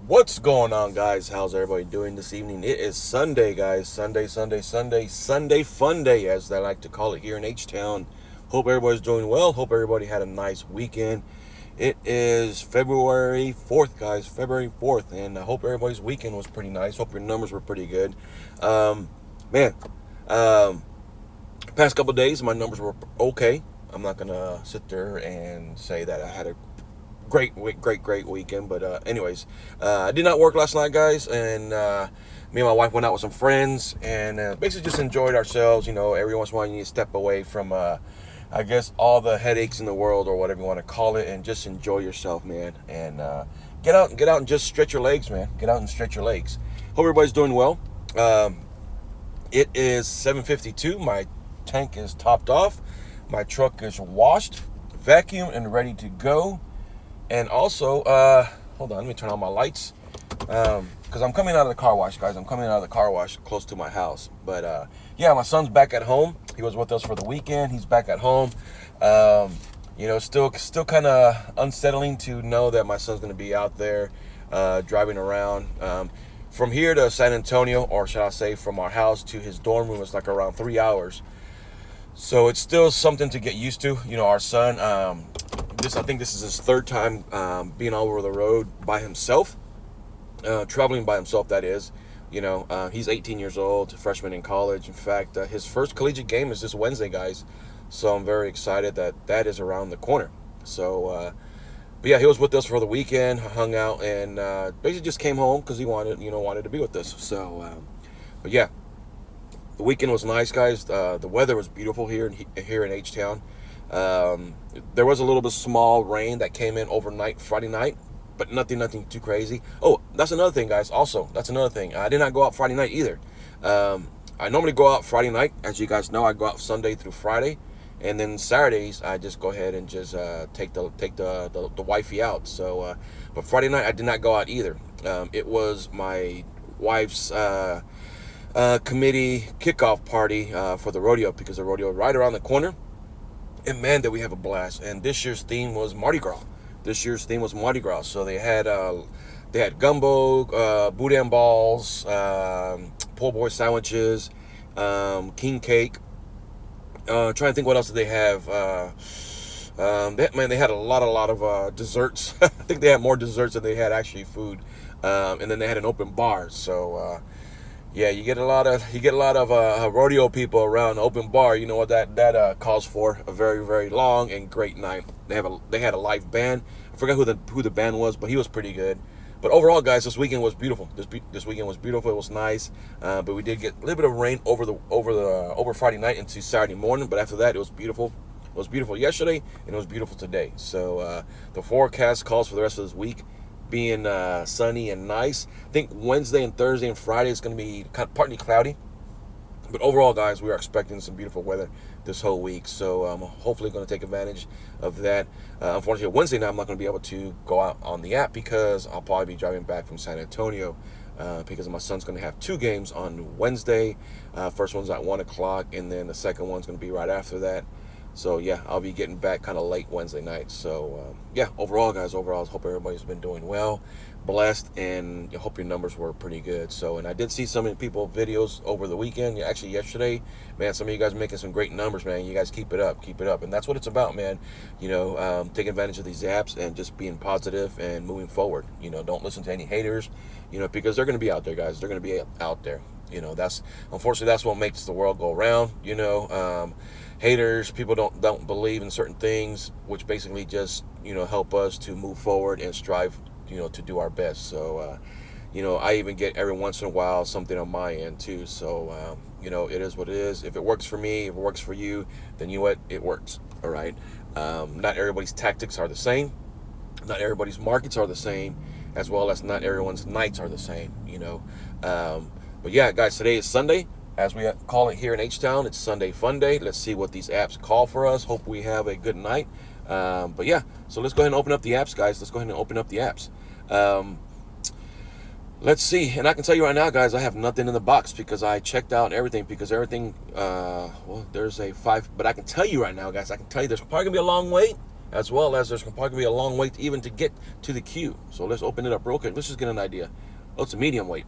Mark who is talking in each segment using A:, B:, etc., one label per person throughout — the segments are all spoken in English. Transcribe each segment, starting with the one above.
A: What's going on, guys? How's everybody doing this evening? It is Sunday, guys. Sunday fun day, as they like to call it here in H-Town. Hope everybody's doing well. Hope everybody had a nice weekend. It is February 4th, guys. February 4th, and I hope everybody's weekend was pretty nice. Hope your numbers were pretty good. Man, past couple of days, my numbers were okay. I'm not going to sit there and say that I had a great weekend, but anyways, I did not work last night, guys, and me and my wife went out with some friends and basically just enjoyed ourselves. Every once in a while you need to step away from I guess all the headaches in the world, or whatever you want to call it, and just enjoy yourself, man, and get out and just stretch your legs, man. Get out and stretch your legs. Hope everybody's doing well. It is 7:52. My tank is topped off, my truck is washed, vacuumed, and ready to go. And also, hold on, let me turn on my lights, because I'm coming out of the car wash, guys. I'm coming out of the car wash close to my house. But yeah, my son's back at home. He was with us for the weekend. He's back at home. Still kind of unsettling to know that my son's going to be out there driving around. From here to San Antonio, or should I say from our house to his dorm room, is like around 3 hours. So it's still something to get used to. Our son, I think this is his third time being all over the road by himself, traveling by himself, that is. He's 18 years old, freshman in college. In fact, his first collegiate game is this Wednesday, guys. So I'm very excited that is around the corner. So, but yeah, he was with us for the weekend, hung out, and basically just came home because he wanted to be with us. So, but yeah. The weekend was nice, guys. The weather was beautiful here in H-Town. There was a little bit of small rain that came in overnight Friday night, but nothing too crazy. Oh, that's another thing, guys. Also, that's another thing. I did not go out Friday night either. I normally go out Friday night. As you guys know, I go out Sunday through Friday, and then Saturdays I just go ahead and just take the wifey out. So, but Friday night I did not go out either. It was my wife's committee kickoff party for the rodeo, because the rodeo right around the corner. And man, did we have a blast. And this year's theme was Mardi Gras. So they had gumbo, boudin balls, po' boy sandwiches, king cake. Trying to think what else did they have. They had a lot of desserts. I think they had more desserts than they had actually food. And then they had an open bar. So yeah, you get a lot of rodeo people around an open bar. You know what that calls for? A very, very long and great night. They had a live band. I forgot who the band was, but he was pretty good. But overall, guys, this weekend was beautiful. This weekend was beautiful. It was nice, but we did get a little bit of rain over Friday night into Saturday morning. But after that, it was beautiful. It was beautiful yesterday, and it was beautiful today. So the forecast calls for the rest of this week being sunny and nice. I think Wednesday and Thursday and Friday is going to be partly cloudy. But overall, guys, we are expecting some beautiful weather this whole week. So I'm hopefully going to take advantage of that. Unfortunately, Wednesday night I'm not going to be able to go out on the app, because I'll probably be driving back from San Antonio, because my son's going to have 2 games on Wednesday. First one's at 1 o'clock, and then the second one's going to be right after that. So yeah, I'll be getting back kind of late Wednesday night. So yeah, overall, guys, I hope everybody's been doing well, blessed, and I hope your numbers were pretty good. So, and I did see some people videos over the weekend, actually yesterday. Man, some of you guys are making some great numbers, man. You guys keep it up, and that's what it's about, man. Taking advantage of these apps and just being positive and moving forward. Don't listen to any haters, because they're going to be out there, guys. They're going to be out there. Unfortunately, that's what makes the world go round. Haters, people don't believe in certain things, which basically just help us to move forward and strive to do our best. So I even get every once in a while something on my end too. So it is what it is. If it works for me, if it works for you, then you know what, it works. All right. Not everybody's tactics are the same. Not everybody's markets are the same, as well as not everyone's nights are the same. But yeah, guys, today is Sunday. As we call it here in H-Town, it's Sunday Fun Day. Let's see what these apps call for us. Hope we have a good night. But yeah, so let's go ahead and open up the apps, guys. Let's go ahead and open up the apps. Let's see. And I can tell you right now, guys, I have nothing in the box because I checked out everything. Because everything, there's a 5. But I can tell you right now, guys, there's probably going to be a long wait. as well as there's probably be a long wait even to get to the queue. So let's open it up real quick. Let's just get an idea. Oh, it's a medium wait.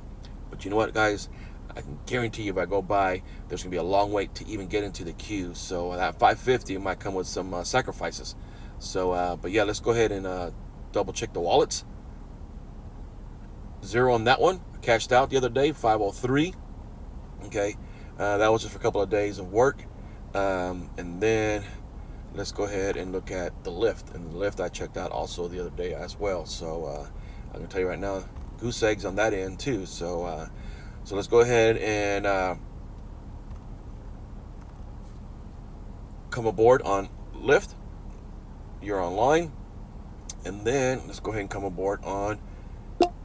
A: But you know what, guys? I can guarantee you if I go by, there's going to be a long wait to even get into the queue. So that 550 might come with some sacrifices. So, but yeah, let's go ahead and double check the wallets. 0 on that one. I cashed out the other day, 503. Okay, that was just for a couple of days of work. And then let's go ahead and look at the Lyft. And the Lyft I checked out also the other day as well. So I'm going to tell you right now, goose eggs on that end too. So let's go ahead and come aboard on Lyft. You're online. And then let's go ahead and come aboard on,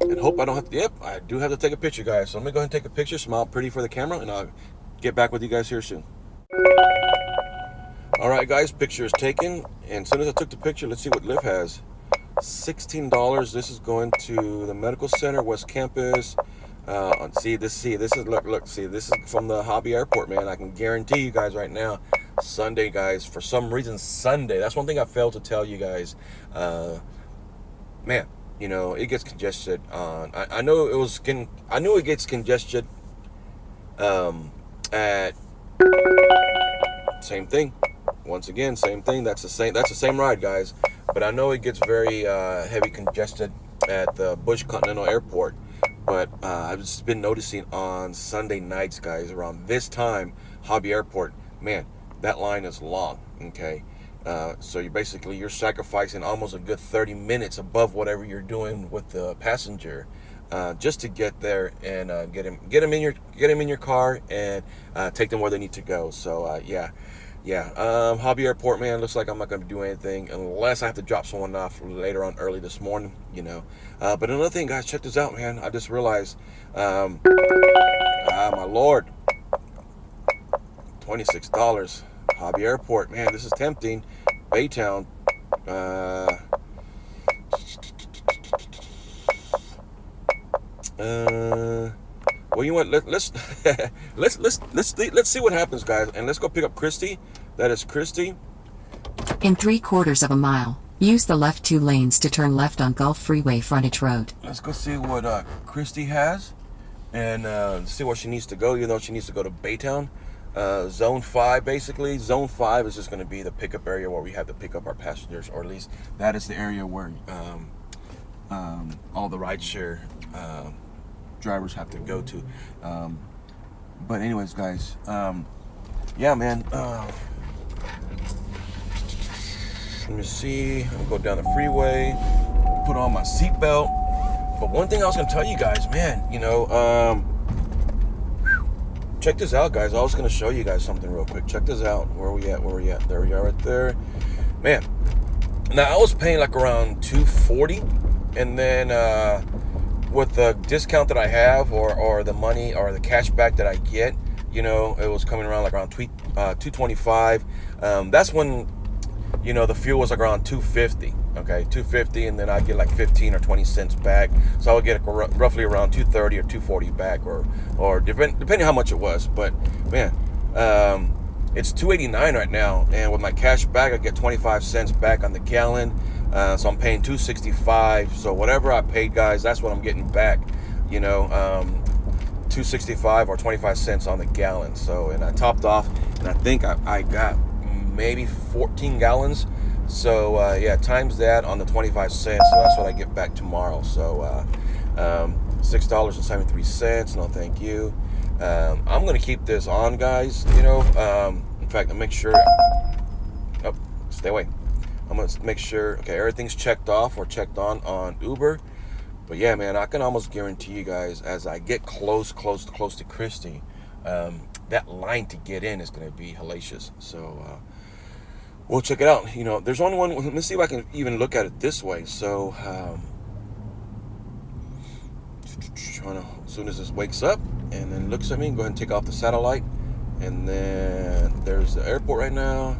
A: and hope I don't have to, yep, I do have to take a picture, guys. So let me go ahead and take a picture, smile pretty for the camera, and I'll get back with you guys here soon. All right, guys, picture is taken. And as soon as I took the picture, let's see what Lyft has. $16. This is going to the Medical Center, West Campus. This is from the Hobby Airport, man. I can guarantee you guys right now, Sunday, guys, for some reason, Sunday, that's one thing I failed to tell you guys. Man, you know, it gets congested on, I knew it gets congested at, same thing. Once again, same thing. That's the same ride, guys. But I know it gets very heavy congested at the Bush Continental Airport. But I've just been noticing on Sunday nights, guys, around this time, Hobby Airport, man, that line is long. Okay, so you're sacrificing almost a good 30 minutes above whatever you're doing with the passenger, just to get there and get him in your car and take them where they need to go. So Hobby Airport, man, looks like I'm not going to do anything unless I have to drop someone off later on early this morning, you know. But another thing, guys, check this out, man. I just realized, my Lord, $26. Hobby Airport, man, this is tempting. Baytown, well, you know what? Let's let's see what happens, guys, and let's go pick up Christy. That is Christy.
B: In 3/4 of a mile, use the left 2 lanes to turn left on Gulf Freeway frontage road.
A: Let's go see what Christy has, and see where she needs to go. You know, she needs to go to Baytown, Zone 5. Basically, Zone 5 is just going to be the pickup area where we have to pick up our passengers, or at least that is the area where all the rideshare drivers have to go to. But anyways, guys, yeah, man, let me see. I'll go down the freeway, put on my seatbelt. But one thing I was gonna tell you guys, man, you know, check this out, guys. I was gonna show you guys something real quick. Check this out. Where are we at? There we are, right there, man. Now I was paying like around $240, and then with the discount that I have, or the money or the cash back that I get, you know, it was coming around like around $225. That's when, you know, the fuel was like around $250. Okay, $250, and then I get like 15 or 20 cents back. So I would get roughly around $230 or $240 back, or depending how much it was. But man, it's $2.89 right now, and with my cash back, I get 25 cents back on the gallon. So I'm paying $2.65. So whatever I paid, guys, that's what I'm getting back. You know, $2.65 or 25 cents on the gallon. So, and I topped off, and I think I got maybe 14 gallons. So yeah, times that on the 25 cents. So that's what I get back tomorrow. So $6.73. No, thank you. I'm gonna keep this on, guys. You know, in fact, I'll make sure. Oh, stay away. I'm gonna make sure, okay, everything's checked off or checked on Uber. But yeah, man, I can almost guarantee you guys, as I get close to Christie, that line to get in is gonna be hellacious. So we'll check it out. You know, there's only one. Let me see if I can even look at it this way. So as soon as this wakes up and then looks at me, go ahead and take off the satellite, and then there's the airport right now.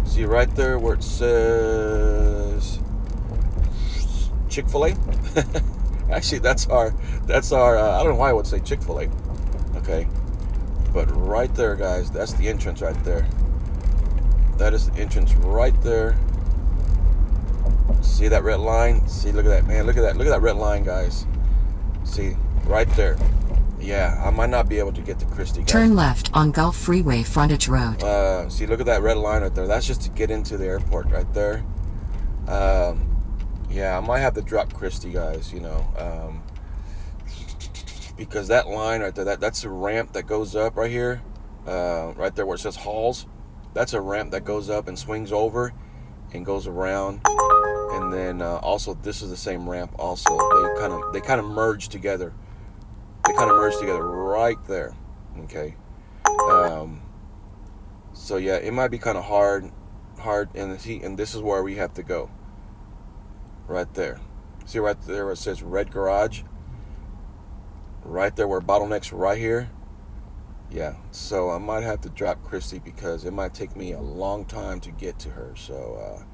A: See right there where it says Chick-fil-A. Actually, that's our I don't know why I would say Chick-fil-A. Okay, but right there, guys, that's the entrance right there. That is the entrance right there. See that red line? See, look at that, man. Look at that red line, guys. See, right there. Yeah, I might not be able to get to Christie, guys.
B: Turn left on Gulf Freeway Frontage Road.
A: See, look at that red line right there. That's just to get into the airport right there. Yeah, I might have to drop Christie, guys, you know. Because that line right there, that's a ramp that goes up right here. Right there where it says Halls. That's a ramp that goes up and swings over and goes around. And then also this is the same ramp also. They kind of merge together. They kind of merge together right there. Okay. So yeah, it might be kind of hard and this is where we have to go. Right there. See right there where it says Red Garage? Right there where bottleneck's right here. Yeah, so I might have to drop Christie because it might take me a long time to get to her. So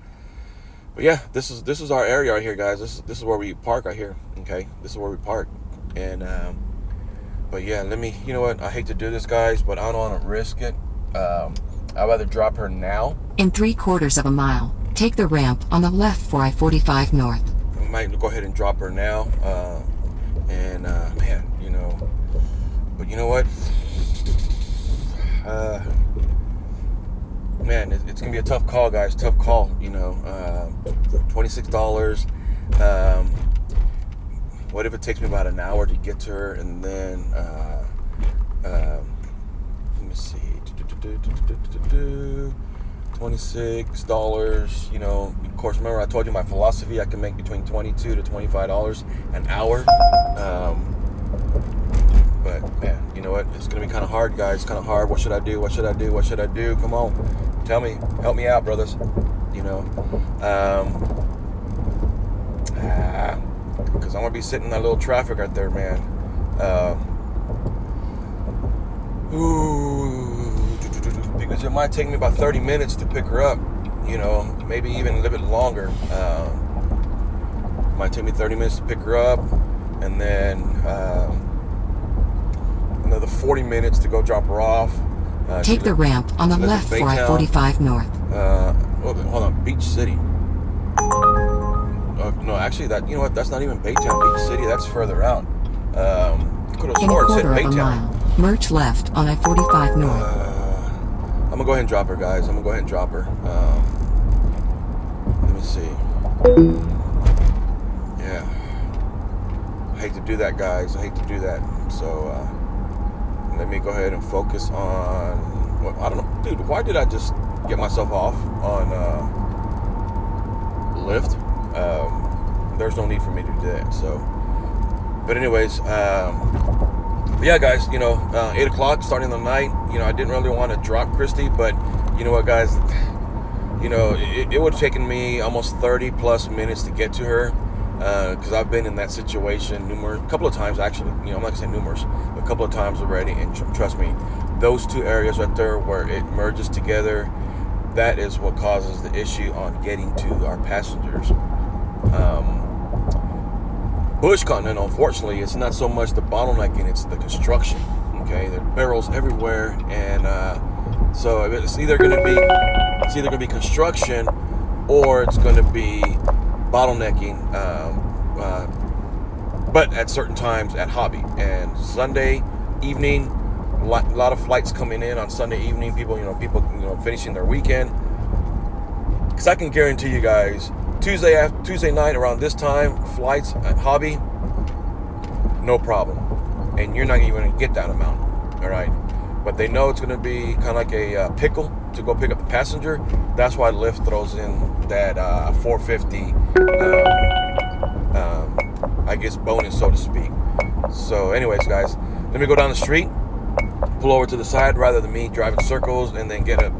A: but yeah, this is our area right here, guys. This is where we park right here. Okay, this is where we park. And but yeah, you know what, I hate to do this, guys, but I don't want to risk it. I'd rather drop her now.
B: In 3/4 of a mile, take the ramp on the left for I-45 North.
A: I might go ahead and drop her now. Man, you know, but you know what? Man, it's gonna be a tough call, guys. Tough call, you know. $26. What if it takes me about an hour to get to her, and then let me see, $26. You know, of course, remember I told you my philosophy. I can make between $22 to $25 an hour. But man, you know what? It's gonna be kind of hard, guys. Kind of hard. What should I do? What should I do? What should I do? Come on, tell me, help me out, brothers. You know, because I'm gonna be sitting in that little traffic right there, man. Because it might take me about 30 minutes to pick her up. You know, maybe even a little bit longer. Might take me 30 minutes to pick her up, and then another 40 minutes to go drop her off.
B: Take the ramp on the left for I-45 North.
A: Hold on, Beach City. No, actually, you know what? That's not even Baytown. Beach City, that's further out. Could have
B: In a
A: sworn it said
B: quarter of a
A: Baytown.
B: mile, merge left on I-45 North.
A: I'm gonna go ahead and drop her, guys. I'm gonna go ahead and drop her. Let me see. Yeah, I hate to do that, guys. I hate to do that. So let me go ahead and focus on. Well, I don't know, dude. Why did I just get myself off on Lyft? There's no need for me to do that. So, but anyways, yeah, guys. You know, 8 o'clock, starting the night. You know, I didn't really want to drop Christie, but you know what, guys? You know, it would have taken me almost 30 plus minutes to get to her. Because I've been in that situation a couple of times, actually. You know, I'm not gonna say numerous, but a couple of times already. And trust me, those two areas right there where it merges together, that is what causes the issue on getting to our passengers. Bush Continental, unfortunately, it's not so much the bottlenecking; it's the construction. Okay, there are barrels everywhere, and so it's either going to be construction, or it's going to be bottlenecking, but at certain times at Hobby. And Sunday evening, a lot of flights coming in on Sunday evening. People finishing their weekend. Because I can guarantee you guys, Tuesday night around this time, flights at Hobby, no problem, and you're not even going to get that amount. All right, but they know it's going to be kind of like a pickle to go pick up the passenger. That's why Lyft throws in that $4.50, I guess, bonus, so to speak. So anyways, guys, let me go down the street, pull over to the side rather than me driving circles, and then get a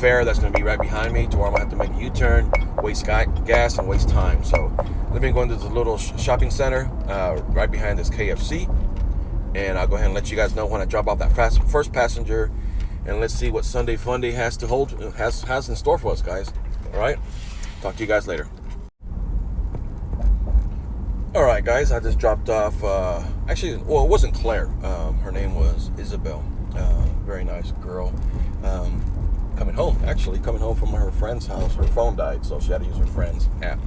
A: fare that's going to be right behind me to where I'm going to have to make a U-turn, waste gas, and waste time. So let me go into the little shopping center right behind this KFC, and I'll go ahead and let you guys know when I drop off that first passenger. And let's see what Sunday Funday has in store for us, guys. All right, talk to you guys later. All right, guys, I just dropped off. Actually, well, it wasn't Claire. Her name was Isabel. Very nice girl. coming home. Actually, coming home from her friend's house. Her phone died, so she had to use her friend's app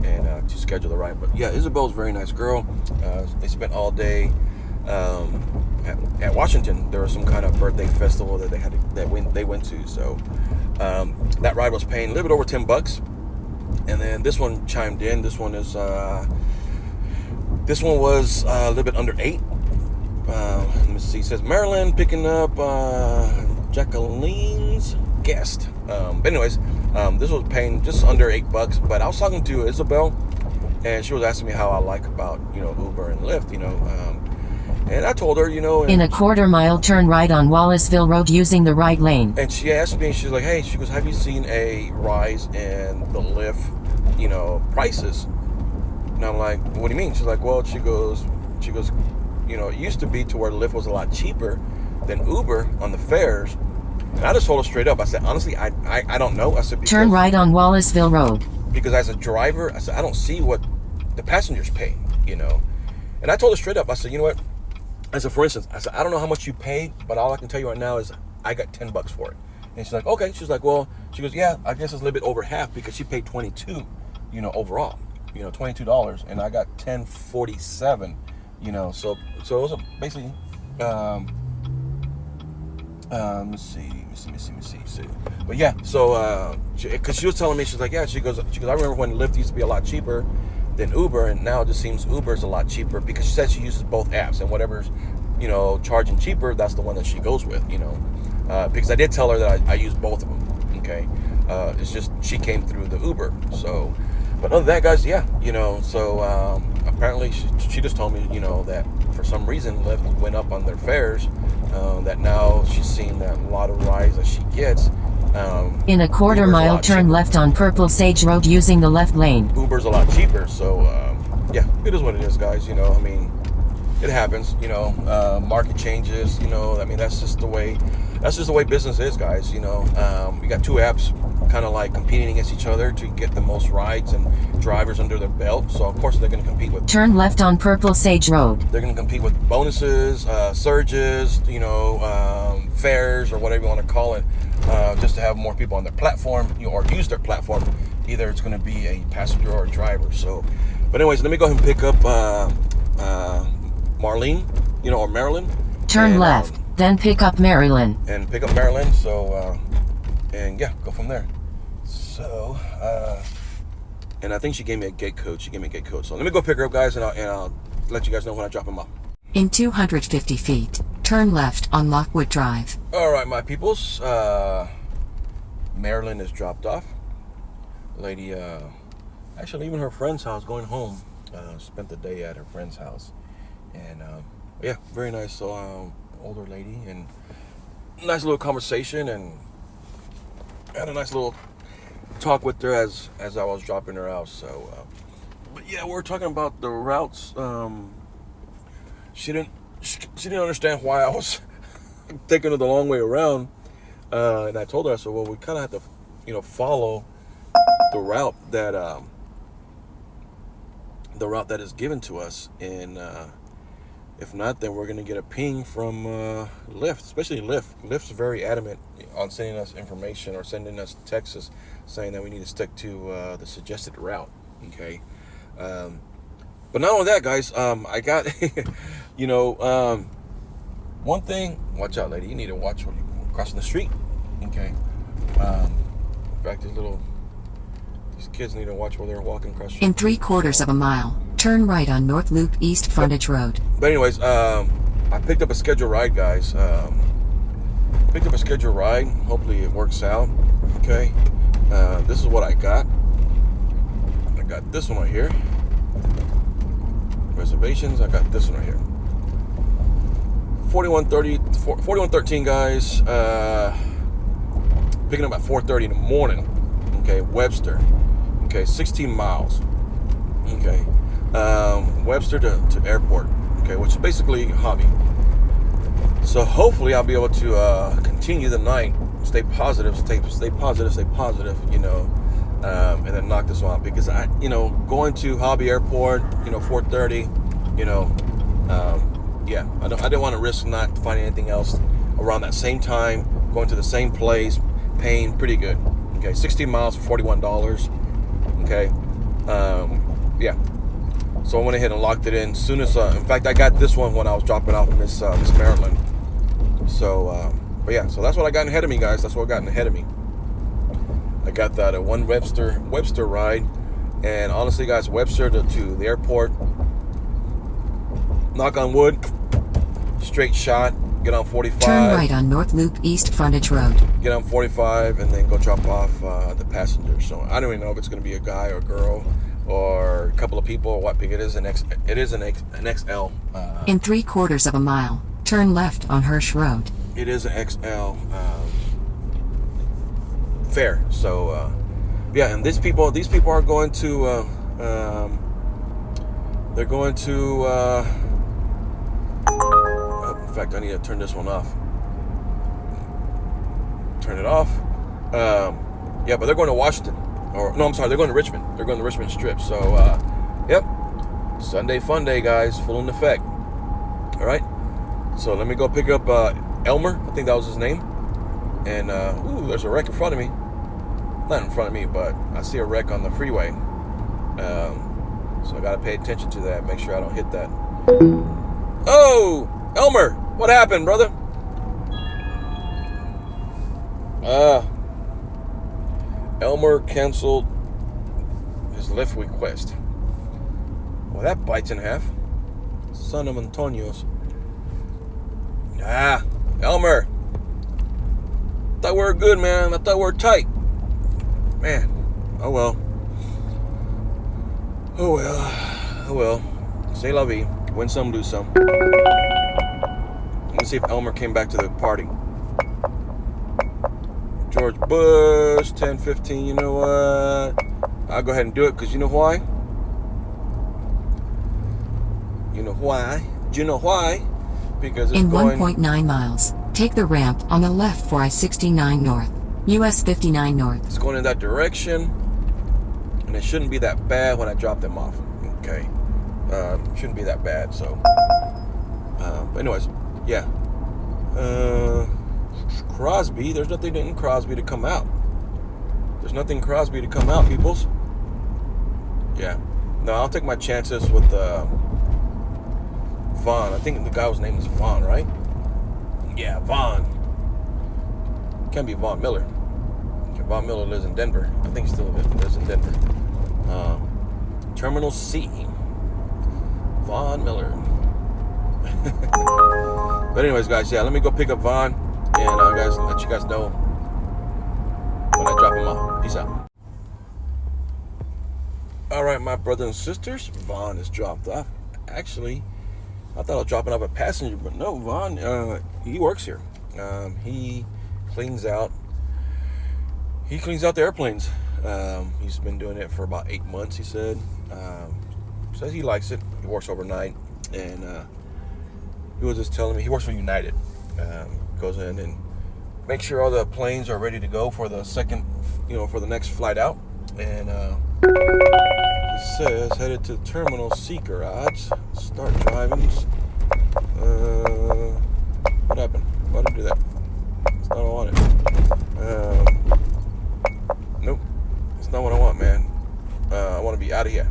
A: and to schedule the ride. But yeah, Isabel's a very nice girl. They spent all day at Washington. There was some kind of birthday festival that they went to. So that ride was paying a little bit over $10. And then this one chimed in. This one was a little bit under 8. Let me see. It says Maryland picking up Jacqueline's guest. But anyways, this was paying just under $8. But I was talking to Isabel, and she was asking me how I like about Uber and Lyft. And I told her,
C: in a quarter-mile turn right on Wallaceville Road using the right lane.
A: And she asked me, she's like, hey, she goes, have you seen a rise in the Lyft, prices? And I'm like, what do you mean? She's like, well, she goes, it used to be to where Lyft was a lot cheaper than Uber on the fares. And I just told her straight up. I said, honestly, I don't know. I said,
C: turn right on Wallaceville Road.
A: Because as a driver, I said, I don't see what the passengers pay, And I told her straight up. I said, you know what? I said, for instance, I said, I don't know how much you paid, but all I can tell you right now is I got $10 for it. And she's like, okay. She's like, well, she goes, yeah, I guess it's a little bit over half because she paid $22, overall, $22, and I got $10.47, so it was basically, let's see. But yeah, so because she was telling me, she's like, yeah, she goes, I remember when Lyft used to be a lot cheaper than Uber, and now it just seems Uber's a lot cheaper because she said she uses both apps, and whatever's charging cheaper, that's the one that she goes with, because I did tell her that I use both of them. Okay, it's just she came through the Uber. So, but other than that, guys, yeah, so apparently she just told me that for some reason Lyft went up on their fares, that now she's seeing that a lot of rides that she gets.
C: In a quarter-mile turn cheaper. Left on Purple Sage Road using the left lane.
A: Uber's a lot cheaper, so yeah, it is what it is, guys. It happens. Market changes. That's just the way business is, guys. You got two apps kind of like competing against each other to get the most rides and drivers under their belt. So of course they're going to compete with.
C: Turn left on Purple Sage Road.
A: They're going to compete with bonuses, surges, fares, or whatever you want to call it. Just to have more people on their platform, or use their platform. Either it's going to be a passenger or a driver. So, but anyways, let me go ahead and pick up Marlene, or Marilyn.
C: Turn left, then pick up Marilyn.
A: And pick up Marilyn. So, and yeah, go from there. So, and I think she gave me a gate code. So let me go pick her up, guys, and I'll let you guys know when I drop them off.
B: In 250 feet, turn left on Lockwood Drive.
A: All right, my peoples. Marilyn is dropped off. Lady, actually leaving her friend's house, going home. Spent the day at her friend's house, and yeah, very nice. Older lady, and nice little conversation, and had a nice little talk with her as I was dropping her out. So, but yeah, we're talking about the routes. She didn't understand why I was taking it the long way around, and I told her, I said, well, we kind of have to, follow the route that is given to us, and if not, then we're going to get a ping from Lyft, especially Lyft. Lyft's very adamant on sending us information or sending us texts saying that we need to stick to the suggested route. Okay. But not only that, guys, I got, one thing, watch out, lady. You need to watch when you're crossing the street. Okay. In fact, these kids need to watch while they're walking across the street.
B: In 3/4 of a mile, turn right on North Loop East Frontage Road.
A: But anyways, I picked up a scheduled ride, guys. Hopefully it works out. Okay. This is what I got. I got this one right here. Reservations. I got this one right here. 4113, guys. Picking up at 4:30 in the morning. Okay, Webster. Okay, 16 miles. Okay, Webster to airport. Okay, which is basically Hobby. So hopefully I'll be able to continue the night, stay positive, and then knock this one out, because going to Hobby Airport, 4:30, yeah, I didn't want to risk not finding anything else around that same time, going to the same place, paying pretty good. Okay, 16 miles for $41. Okay, yeah. So I went ahead and locked it in. Soon as, in fact, I got this one when I was dropping off Miss Maryland. So, but yeah, so that's what I got ahead of me, guys. That's what got ahead of me. I got that one Webster ride, and honestly, guys, Webster to the airport. Knock on wood, straight shot. Get on 45.
B: Turn right on North Loop East Frontage Road.
A: Get on 45 and then go drop off the passenger. So I don't even know if it's going to be a guy or a girl or a couple of people or what. Because it is an XL.
B: In 3/4 mile, turn left on Hirsch Road.
A: It is an XL fare. So yeah, and these people are going to. They're going to. In fact, I need to turn this one off. Turn it off. Yeah, but they're going to Washington. Or no, I'm sorry, they're going to Richmond. They're going to Richmond Strip. So, yep. Sunday Funday, guys, full in effect. All right. So let me go pick up Elmer. I think that was his name. And ooh, there's a wreck in front of me. Not in front of me, but I see a wreck on the freeway. So I gotta pay attention to that. Make sure I don't hit that. Oh, Elmer, what happened, brother? Elmer canceled his Lyft request. Well, that bites in half. Son of Antonio's. Elmer. Thought we were good, man. I thought we were tight. Man. Oh well. Oh well. Oh well. C'est la vie. Win some, lose some. Let's see if Elmer came back to the party. George Bush, 10:15. You know what? I'll go ahead and do it because you know why? You know why? Do you know why? Because it's
B: in
A: going
B: 1.9 miles, take the ramp on the left for I-69 North, US 59 North.
A: It's going in that direction, and it shouldn't be that bad when I drop them off. Okay, shouldn't be that bad. So, but anyways, yeah. Crosby, there's nothing in Crosby to come out. There's nothing in Crosby to come out, peoples. Yeah. No, I'll take my chances with Vaughn. I think the guy's name is Vaughn, right? Yeah, Vaughn. Can't be Vaughn Miller. Vaughn Miller lives in Denver. I think he still lives in Denver. Terminal C. Vaughn Miller. But anyways, guys, yeah, let me go pick up Vaughn. And guys, let you guys know when I drop him off. Peace out. All right, my brothers and sisters, Vaughn is dropped off. Actually, I thought I was dropping off a passenger, but no, Vaughn, he works here. He cleans out the airplanes. He's been doing it for about 8 months, he said. Says he likes it. He works overnight, and he was just telling me he works for United. Goes in and makes sure all the planes are ready to go for the for the next flight out. And it says headed to Terminal C garage. Start driving. What happened? Why did I do that? It's not what I wanted. Nope. It's not what I want, man. I want to be out of here.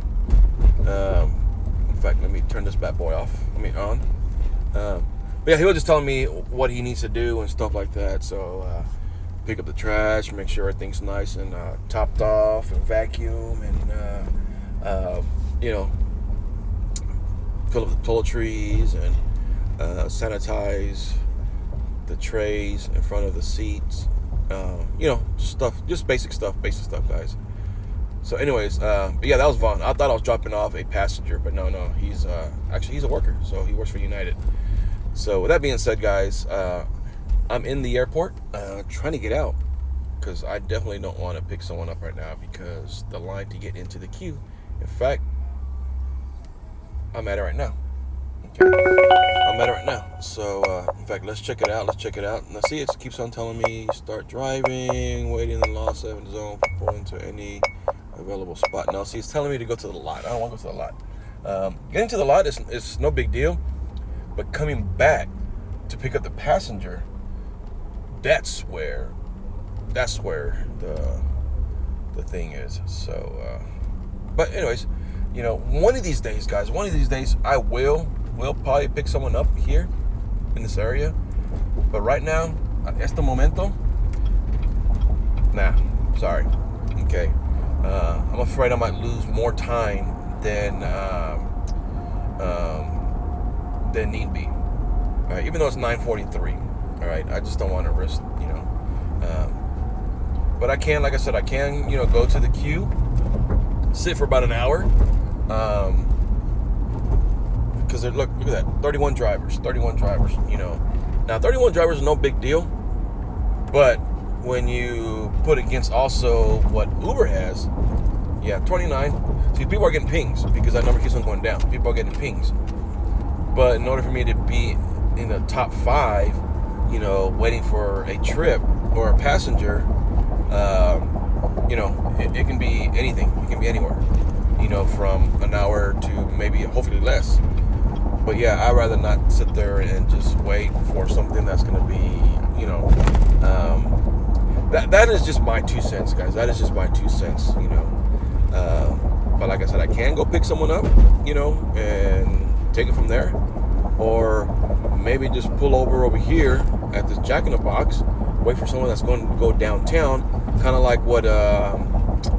A: In fact, let me turn this bad boy off. On. But yeah, he was just telling me what he needs to do and stuff like that. So pick up the trash, make sure everything's nice and topped off, and vacuum, and fill up the toiletries and sanitize the trays in front of the seats. Just basic stuff, guys. So anyways, but yeah, that was Vaughn. I thought I was dropping off a passenger, but no, he's he's a worker, so he works for United. So with that being said, guys, I'm in the airport trying to get out because I definitely don't want to pick someone up right now because the line to get into the queue. In fact, I'm at it right now. Okay, I'm at it right now. So in fact, let's check it out. Now see, it keeps on telling me start driving, waiting in the Law 7 zone for pulling to any available spot. Now see, it's telling me to go to the lot. I don't want to go to the lot. Getting to the lot is no big deal. But coming back to pick up the passenger, that's where That's where the thing is. So, but anyways, you know, one of these days, guys, I will probably pick someone up here in this area. But right now, at este momento, nah, sorry. Okay, I'm afraid I might lose more time than need be. Even though it's 9:43. All right, I just don't want to risk, you know. But I can, like I said, you know, go to the queue, sit for about an hour. Because look at that, 31 drivers, you know. Now 31 drivers is no big deal, but when you put against also what Uber has, yeah, 29. See, people are getting pings because that number keeps on going down. People are getting pings. But in order for me to be in the top 5, you know, waiting for a trip or a passenger, you know, it can be anything. It can be anywhere, you know, from an hour to maybe hopefully less. But yeah, I'd rather not sit there and just wait for something that's going to be, you know, that is just my 2 cents, guys. That is just my 2 cents, you know. But like I said, I can go pick someone up, you know, and take it from there. Or maybe just pull over here at this Jack in the Box, wait for someone that's going to go downtown, kind of like what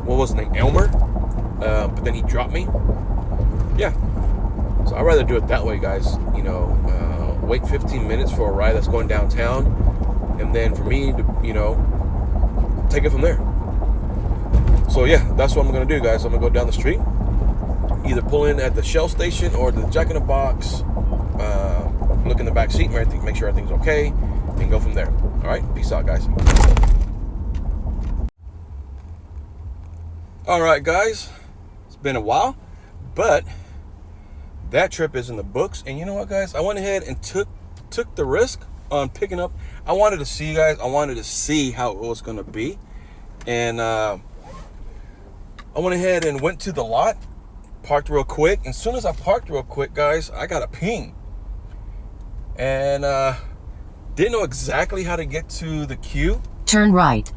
A: was his name, Elmer? But then he dropped me. Yeah. So I'd rather do it that way, guys. You know, wait 15 minutes for a ride that's going downtown, and then for me to, you know, take it from there. So yeah, that's what I'm gonna do, guys. I'm gonna go down the street, either pull in at the Shell station or the Jack in the Box, look in the back seat, make sure everything's okay, and go from there. All right, peace out, guys. All right, guys, it's been a while, but that trip is in the books. And you know what, guys? I went ahead and took the risk on picking up. I wanted to see, guys. I wanted to see how it was going to be. And I went ahead and went to the lot, parked real quick. And as soon as I parked real quick, guys, I got a ping. And didn't know exactly how to get to the queue.
C: Turn right.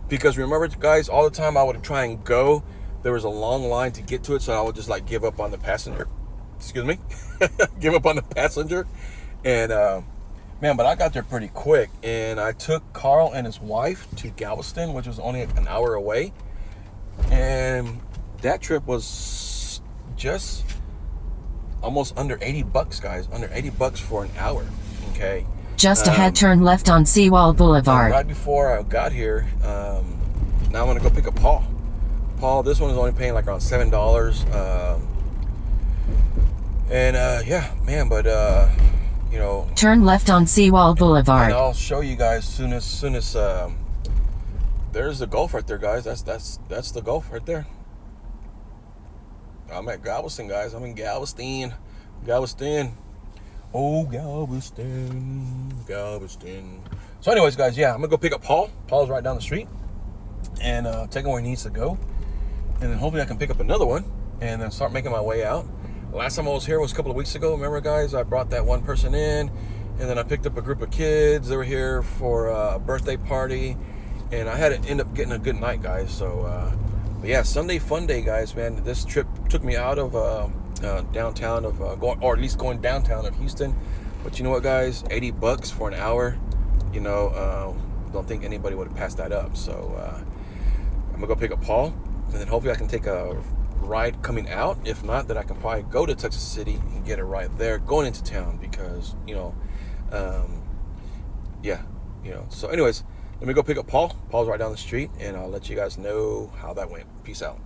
A: Because remember, guys, all the time I would try and go. There was a long line to get to it, so I would just like give up on the passenger. Excuse me, give up on the passenger. And man, but I got there pretty quick, and I took Carl and his wife to Galveston, which was only an hour away. And that trip was just almost under $80, guys. Under $80 for an hour. Okay.
C: Just ahead, turn left on Seawall Boulevard.
A: Right before I got here, now I'm gonna go pick up Paul. This one is only paying like around $7. Yeah, man, but you know,
C: turn left on Seawall Boulevard.
A: And I'll show you guys soon as there's the Gulf right there, guys. That's the Gulf right there. I'm at Galveston, guys. I'm in Galveston. Oh, Galveston. So anyways, guys, yeah, I'm gonna go pick up Paul. Paul's right down the street, and take him where he needs to go, and then hopefully I can pick up another one and then start making my way out. Last time I was here was a couple of weeks ago. Remember, guys, I brought that one person in, and then I picked up a group of kids. They were here for a birthday party, and I had to end up getting a good night, guys. So but yeah, Sunday Funday, guys, man. This trip took me out of downtown of or at least going downtown of Houston. But you know what, guys, $80 for an hour, you know, don't think anybody would have passed that up. So I'm gonna go pick up Paul, and then hopefully I can take a ride coming out. If not, then I can probably go to Texas City and get a ride there going into town, because you know, yeah, you know. So anyways, let me go pick up Paul. Paul's right down the street, and I'll let you guys know how that went. Peace out.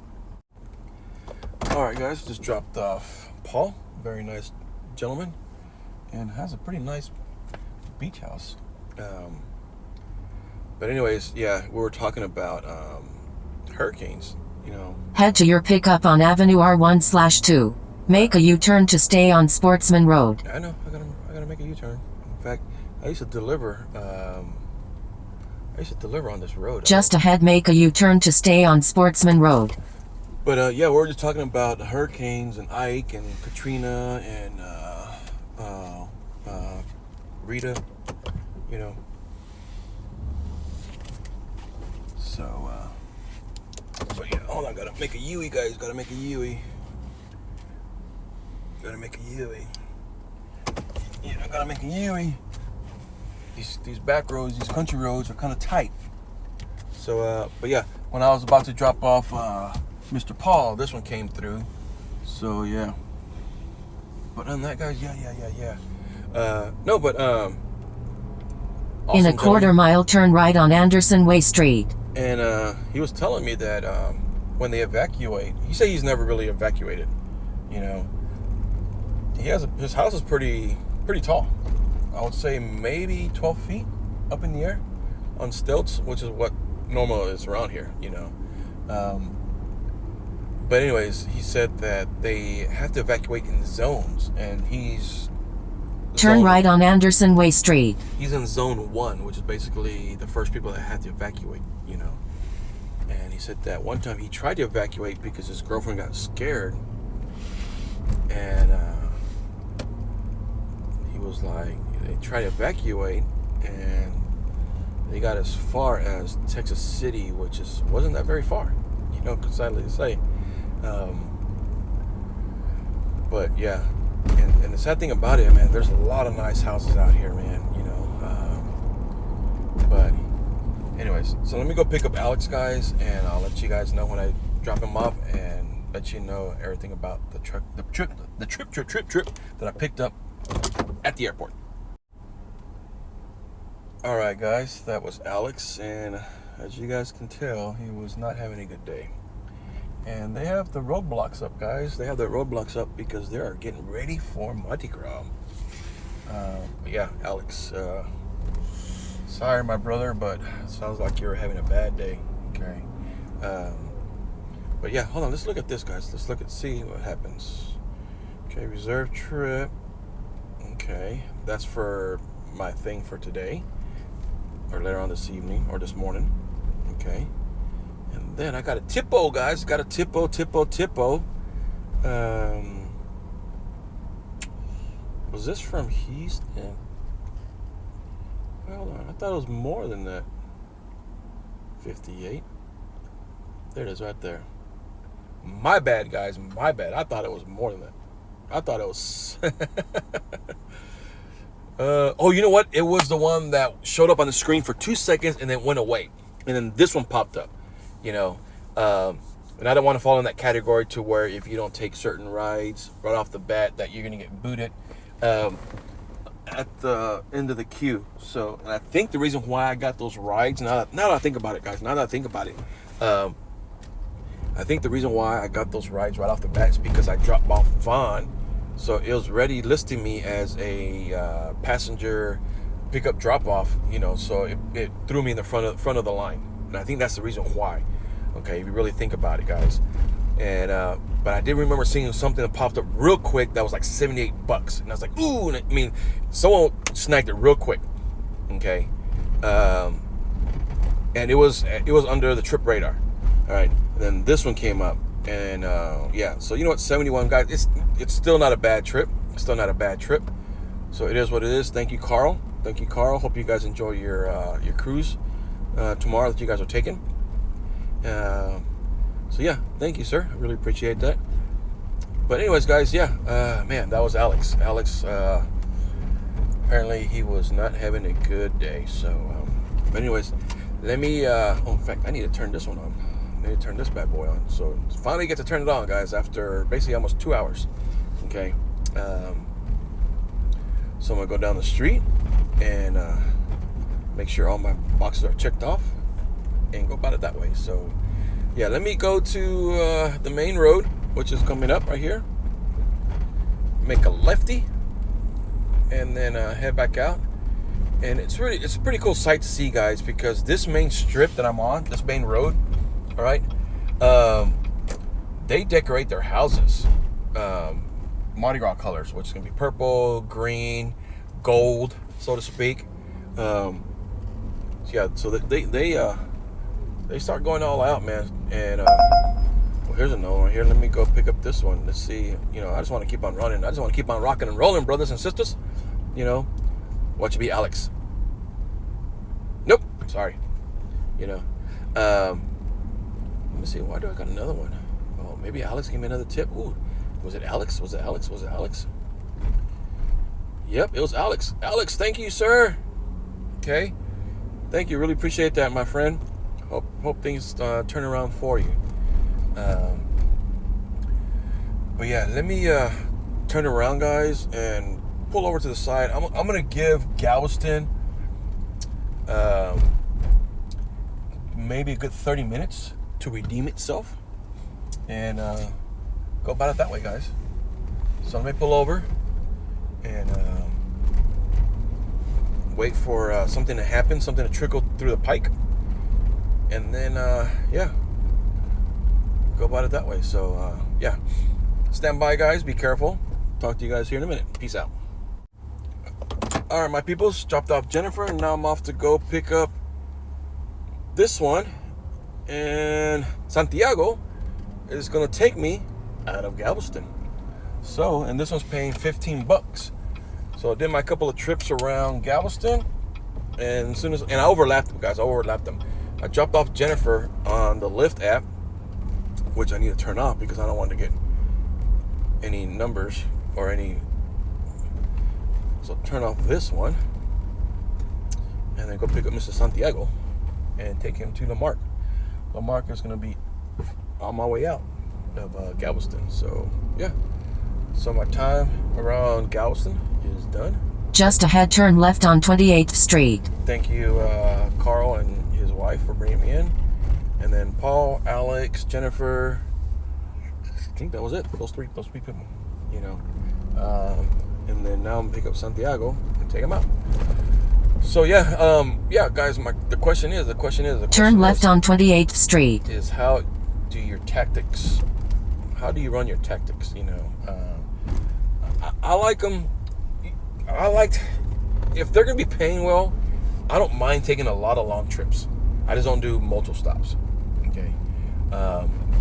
A: All right, guys, just dropped off Paul. Very nice gentleman, and has a pretty nice beach house. But anyways, yeah, we were talking about hurricanes, you know.
C: Head to your pickup on Avenue R1/2. Make a U-turn to stay on Sportsman Road.
A: I know, I gotta make a U-turn. In fact, I used to deliver on this road.
C: Just ahead, make a U-turn to stay on Sportsman Road.
A: But yeah, we're just talking about hurricanes and Ike and Katrina and Rita, you know. So, but yeah, hold on, gotta make a Yui, guys. Gotta make a Yui. Gotta make a Yui. Yeah, I gotta make a Yui. These back roads, these country roads are kind of tight. So, but yeah, when I was about to drop off Mr. Paul, this one came through. So yeah. But other than that, guys, yeah. No, but
C: In
A: awesome
C: a quarter
A: gentleman.
C: mile, turn right on Anderson Way Street.
A: And he was telling me that when they evacuate, he said he's never really evacuated. You know, his house is pretty tall. I would say maybe 12 feet up in the air on stilts, which is what normal is around here. You know, but anyways, he said that they have to evacuate in zones, and he's
C: Turn right on Anderson Way Street.
A: He's in zone 1, which is basically the first people that had to evacuate, you know. And he said that one time he tried to evacuate because his girlfriend got scared. And he was like, they tried to evacuate, and they got as far as Texas City, which wasn't that very far, you know, sadly to say. But yeah. And the sad thing about it, man, there's a lot of nice houses out here, man, you know. But anyways, so let me go pick up Alex, guys, and I'll let you guys know when I drop him off and let you know everything about the trip that I picked up at the airport. All right, guys, that was Alex, and as you guys can tell, he was not having a good day. And they have the roadblocks up, guys. They have the roadblocks up because they are getting ready for Mardi Gras. But yeah, Alex, sorry, my brother, but it sounds like you're having a bad day. Okay. But yeah, hold on. Let's look at this, guys. Let's see what happens. Okay, reserve trip. Okay, that's for my thing for today, or later on this evening, or this morning. Okay. And then I got a Tipo, guys. Got a Tipo. Was this from Houston? Hold on. I thought it was more than that. 58. There it is right there. My bad, guys. My bad. I thought it was more than that. I thought it was... oh, you know what? It was the one that showed up on the screen for 2 seconds and then went away. And then this one popped up. You know, and I don't want to fall in that category to where if you don't take certain rides right off the bat that you're going to get booted at the end of the queue. So, and I think the reason why I got those rides, now that I think about it, guys, I think the reason why I got those rides right off the bat is because I dropped off Vaughn. So it was ready listing me as a passenger pickup drop off, you know, so it threw me in the front of the line. And I think that's the reason why. Okay, if you really think about it, guys. And but I did remember seeing something that popped up real quick that was like $78, and I was like, ooh! And I mean, someone snagged it real quick. Okay, and it was under the trip radar. All right, and then this one came up, and yeah. So you know what, 71, guys. It's still not a bad trip. It's still not a bad trip. So it is what it is. Thank you, Carl. Hope you guys enjoy your cruise tomorrow that you guys are taking. So yeah, thank you, sir. I really appreciate that. But anyways, guys, yeah, man, that was Alex. Apparently he was not having a good day. So, but anyways, let me. In fact, I need to turn this one on. I need to turn this bad boy on. So finally get to turn it on, guys, after basically almost 2 hours. Okay. So I'm gonna go down the street and make sure all my boxes are checked off and go about it that way. So yeah, let me go to the main road, which is coming up right here, make a lefty, and then head back out. And it's a pretty cool sight to see, guys, because this main strip that I'm on, this main road, all right, they decorate their houses Mardi Gras colors, which is gonna be purple, green, gold, so to speak. So yeah, so they start going all out, man. And well, here's another one here. Let me go pick up this one. Let's see. You know, I just want to keep on running. I just want to keep on rocking and rolling, brothers and sisters. You know, watch it be Alex. Nope, sorry. You know, Let me see. Why do I got another one? Oh, maybe Alex gave me another tip. Ooh, was it Alex? Was it Alex? Was it Alex? Yep, it was Alex. Alex, thank you, sir. Okay, thank you. Really appreciate that, my friend. Hope things turn around for you. But yeah, let me turn around, guys, and pull over to the side. I'm gonna give Galveston maybe a good 30 minutes to redeem itself, and go about it that way, guys. So let me pull over and wait for something to happen, something to trickle through the pike, and then yeah, go about it that way. So yeah, stand by, guys. Be careful. Talk to you guys here in a minute. Peace out. All right, my peoples, dropped off Jennifer, and now I'm off to go pick up this one, and Santiago is gonna take me out of Galveston. So, and this one's paying $15. So I did my couple of trips around Galveston, and I overlapped them, guys. I overlapped them. I dropped off Jennifer on the Lyft app, which I need to turn off because I don't want to get any numbers or any. So turn off this one, and then go pick up Mr. Santiago and take him to Lamarck. Lamarck is going to be on my way out of Galveston. So yeah, so my time around Galveston is done.
C: Just ahead, turn left on 28th Street.
A: Thank you, Carl and his wife, for bringing me in. And then Paul, Alex, Jennifer. I think that was it. Those three people, you know. And then now I'm gonna pick up Santiago and take him out. So yeah, yeah, guys. The question is.
C: Turn left on 28th Street.
A: Is how do your tactics? How do you run your tactics? You know, I like them. If they're gonna be paying well, I don't mind taking a lot of long trips. I just don't do multiple stops. Okay,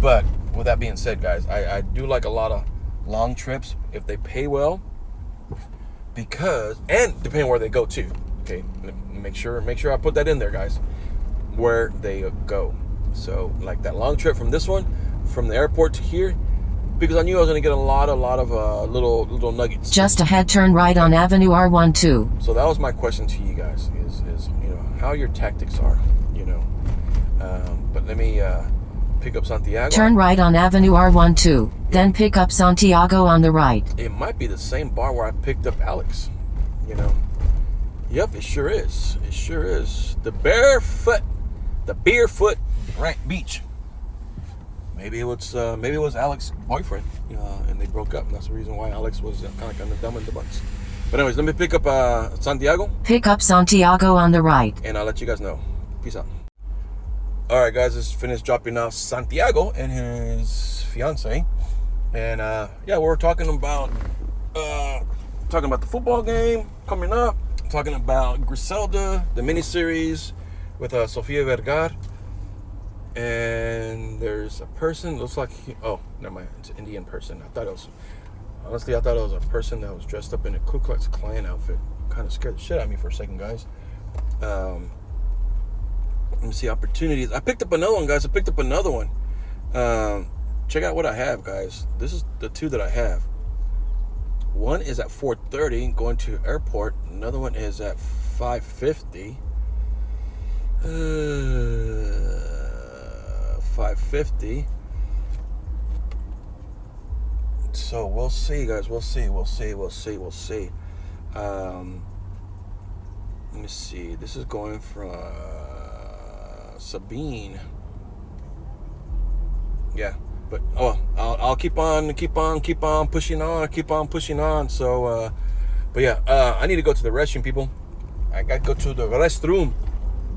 A: but with that being said, guys, I do like a lot of long trips if they pay well, because, and depending where they go to. Okay, make sure I put that in there, guys, where they go. So like that long trip from this one, from the airport to here, because I knew I was going to get a lot of little nuggets.
C: Just ahead, turn right on Avenue R12.
A: So that was my question to you guys: is you know, how your tactics are, you know. But let me pick up Santiago.
C: Turn right on Avenue R12, then pick up Santiago on the right.
A: It might be the same bar where I picked up Alex, you know. Yep, it sure is. It sure is. The Barefoot Beach. Maybe it was Alex's boyfriend, and they broke up. And that's the reason why Alex was kind of dumb in the buns. But anyways, let me pick up Santiago.
C: Pick up Santiago on the right.
A: And I'll let you guys know. Peace out. All right, guys, just finished dropping off Santiago and his fiance. And yeah, we're talking about the football game coming up. Talking about Griselda, the miniseries with Sofia Vergara. And there's a person, looks like never mind, it's an Indian person. I thought it was a person that was dressed up in a Ku Klux Klan outfit. Kind of scared the shit out of me for a second, guys. Let me see, opportunities. I picked up another one, guys. Check out what I have, guys. This is the two that I have. One is at 4:30 going to airport. Another one is at 5:50. 5:50. So we'll see, guys. We'll see. Let me see. This is going from Sabine. Yeah. But I'll keep on pushing on. So, but yeah, I need to go to the restroom, people. I got to go to the restroom.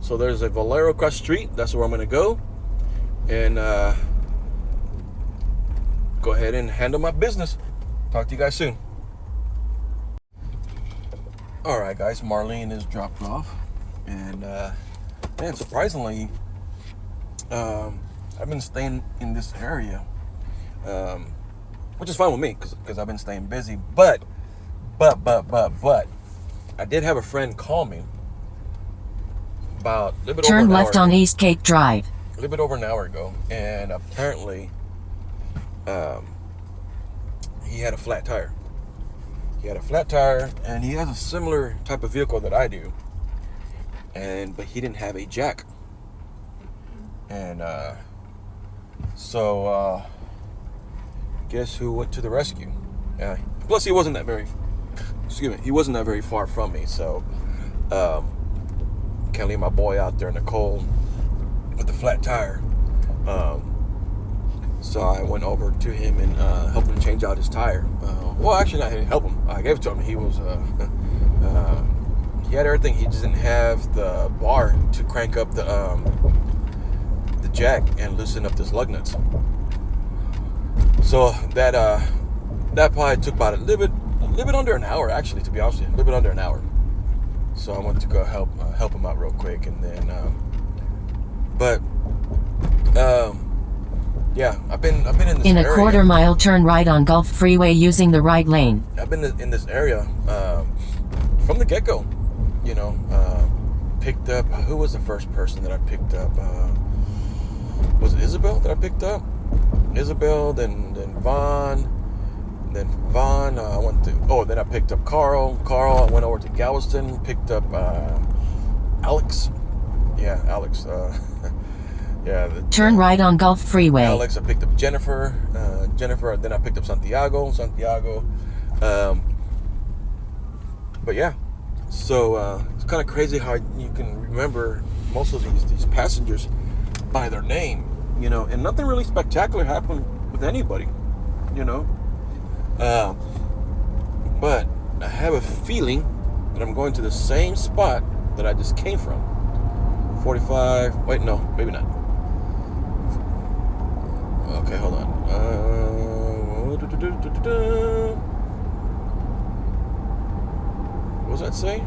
A: So there's a Valero across the street. That's where I'm gonna go, and go ahead and handle my business. Talk to you guys soon. All right, guys. Marlene is dropped off, and man, surprisingly, I've been staying in this area, which is fine with me because I've been staying busy. But I did have a friend call me about a little bit
C: Turn
A: over an
C: left
A: hour
C: on
A: ago.
C: East Cape Drive.
A: a little bit over an hour ago, and apparently he had a flat tire. He had a flat tire, and he has a similar type of vehicle that I do, but he didn't have a jack. And so guess who went to the rescue? Plus, he wasn't that very far from me, so can't leave my boy out there in the cold with the flat tire. So I went over to him and helped him change out his tire. Well, actually, I didn't help him. I gave it to him. He was he had everything. He just didn't have the bar to crank up the jack and loosen up this lug nuts. So that probably took about a little bit under an hour, actually, to be honest with you, a little bit under an hour. So I went to go help him out real quick, and then yeah, I've been in this
C: In a
A: area.
C: quarter mile, turn right on Gulf Freeway using the right lane.
A: I've been in this area from the get-go. You know, picked up. Who was the first person that I picked up? Was it Isabel that I picked up? Isabel, then Vaughn. Then Vaughn, I went to. Oh, then I picked up Carl. I went over to Galveston, picked up Alex. Yeah, Alex. Yeah.
C: Turn right on Gulf Freeway.
A: Alex. I picked up Jennifer. Then I picked up Santiago. But yeah, so it's kind of crazy how you can remember most of these passengers by their name, you know, and nothing really spectacular happened with anybody, you know. But I have a feeling that I'm going to the same spot that I just came from. 45. Wait, no, maybe not. Okay, hold on. What does that say?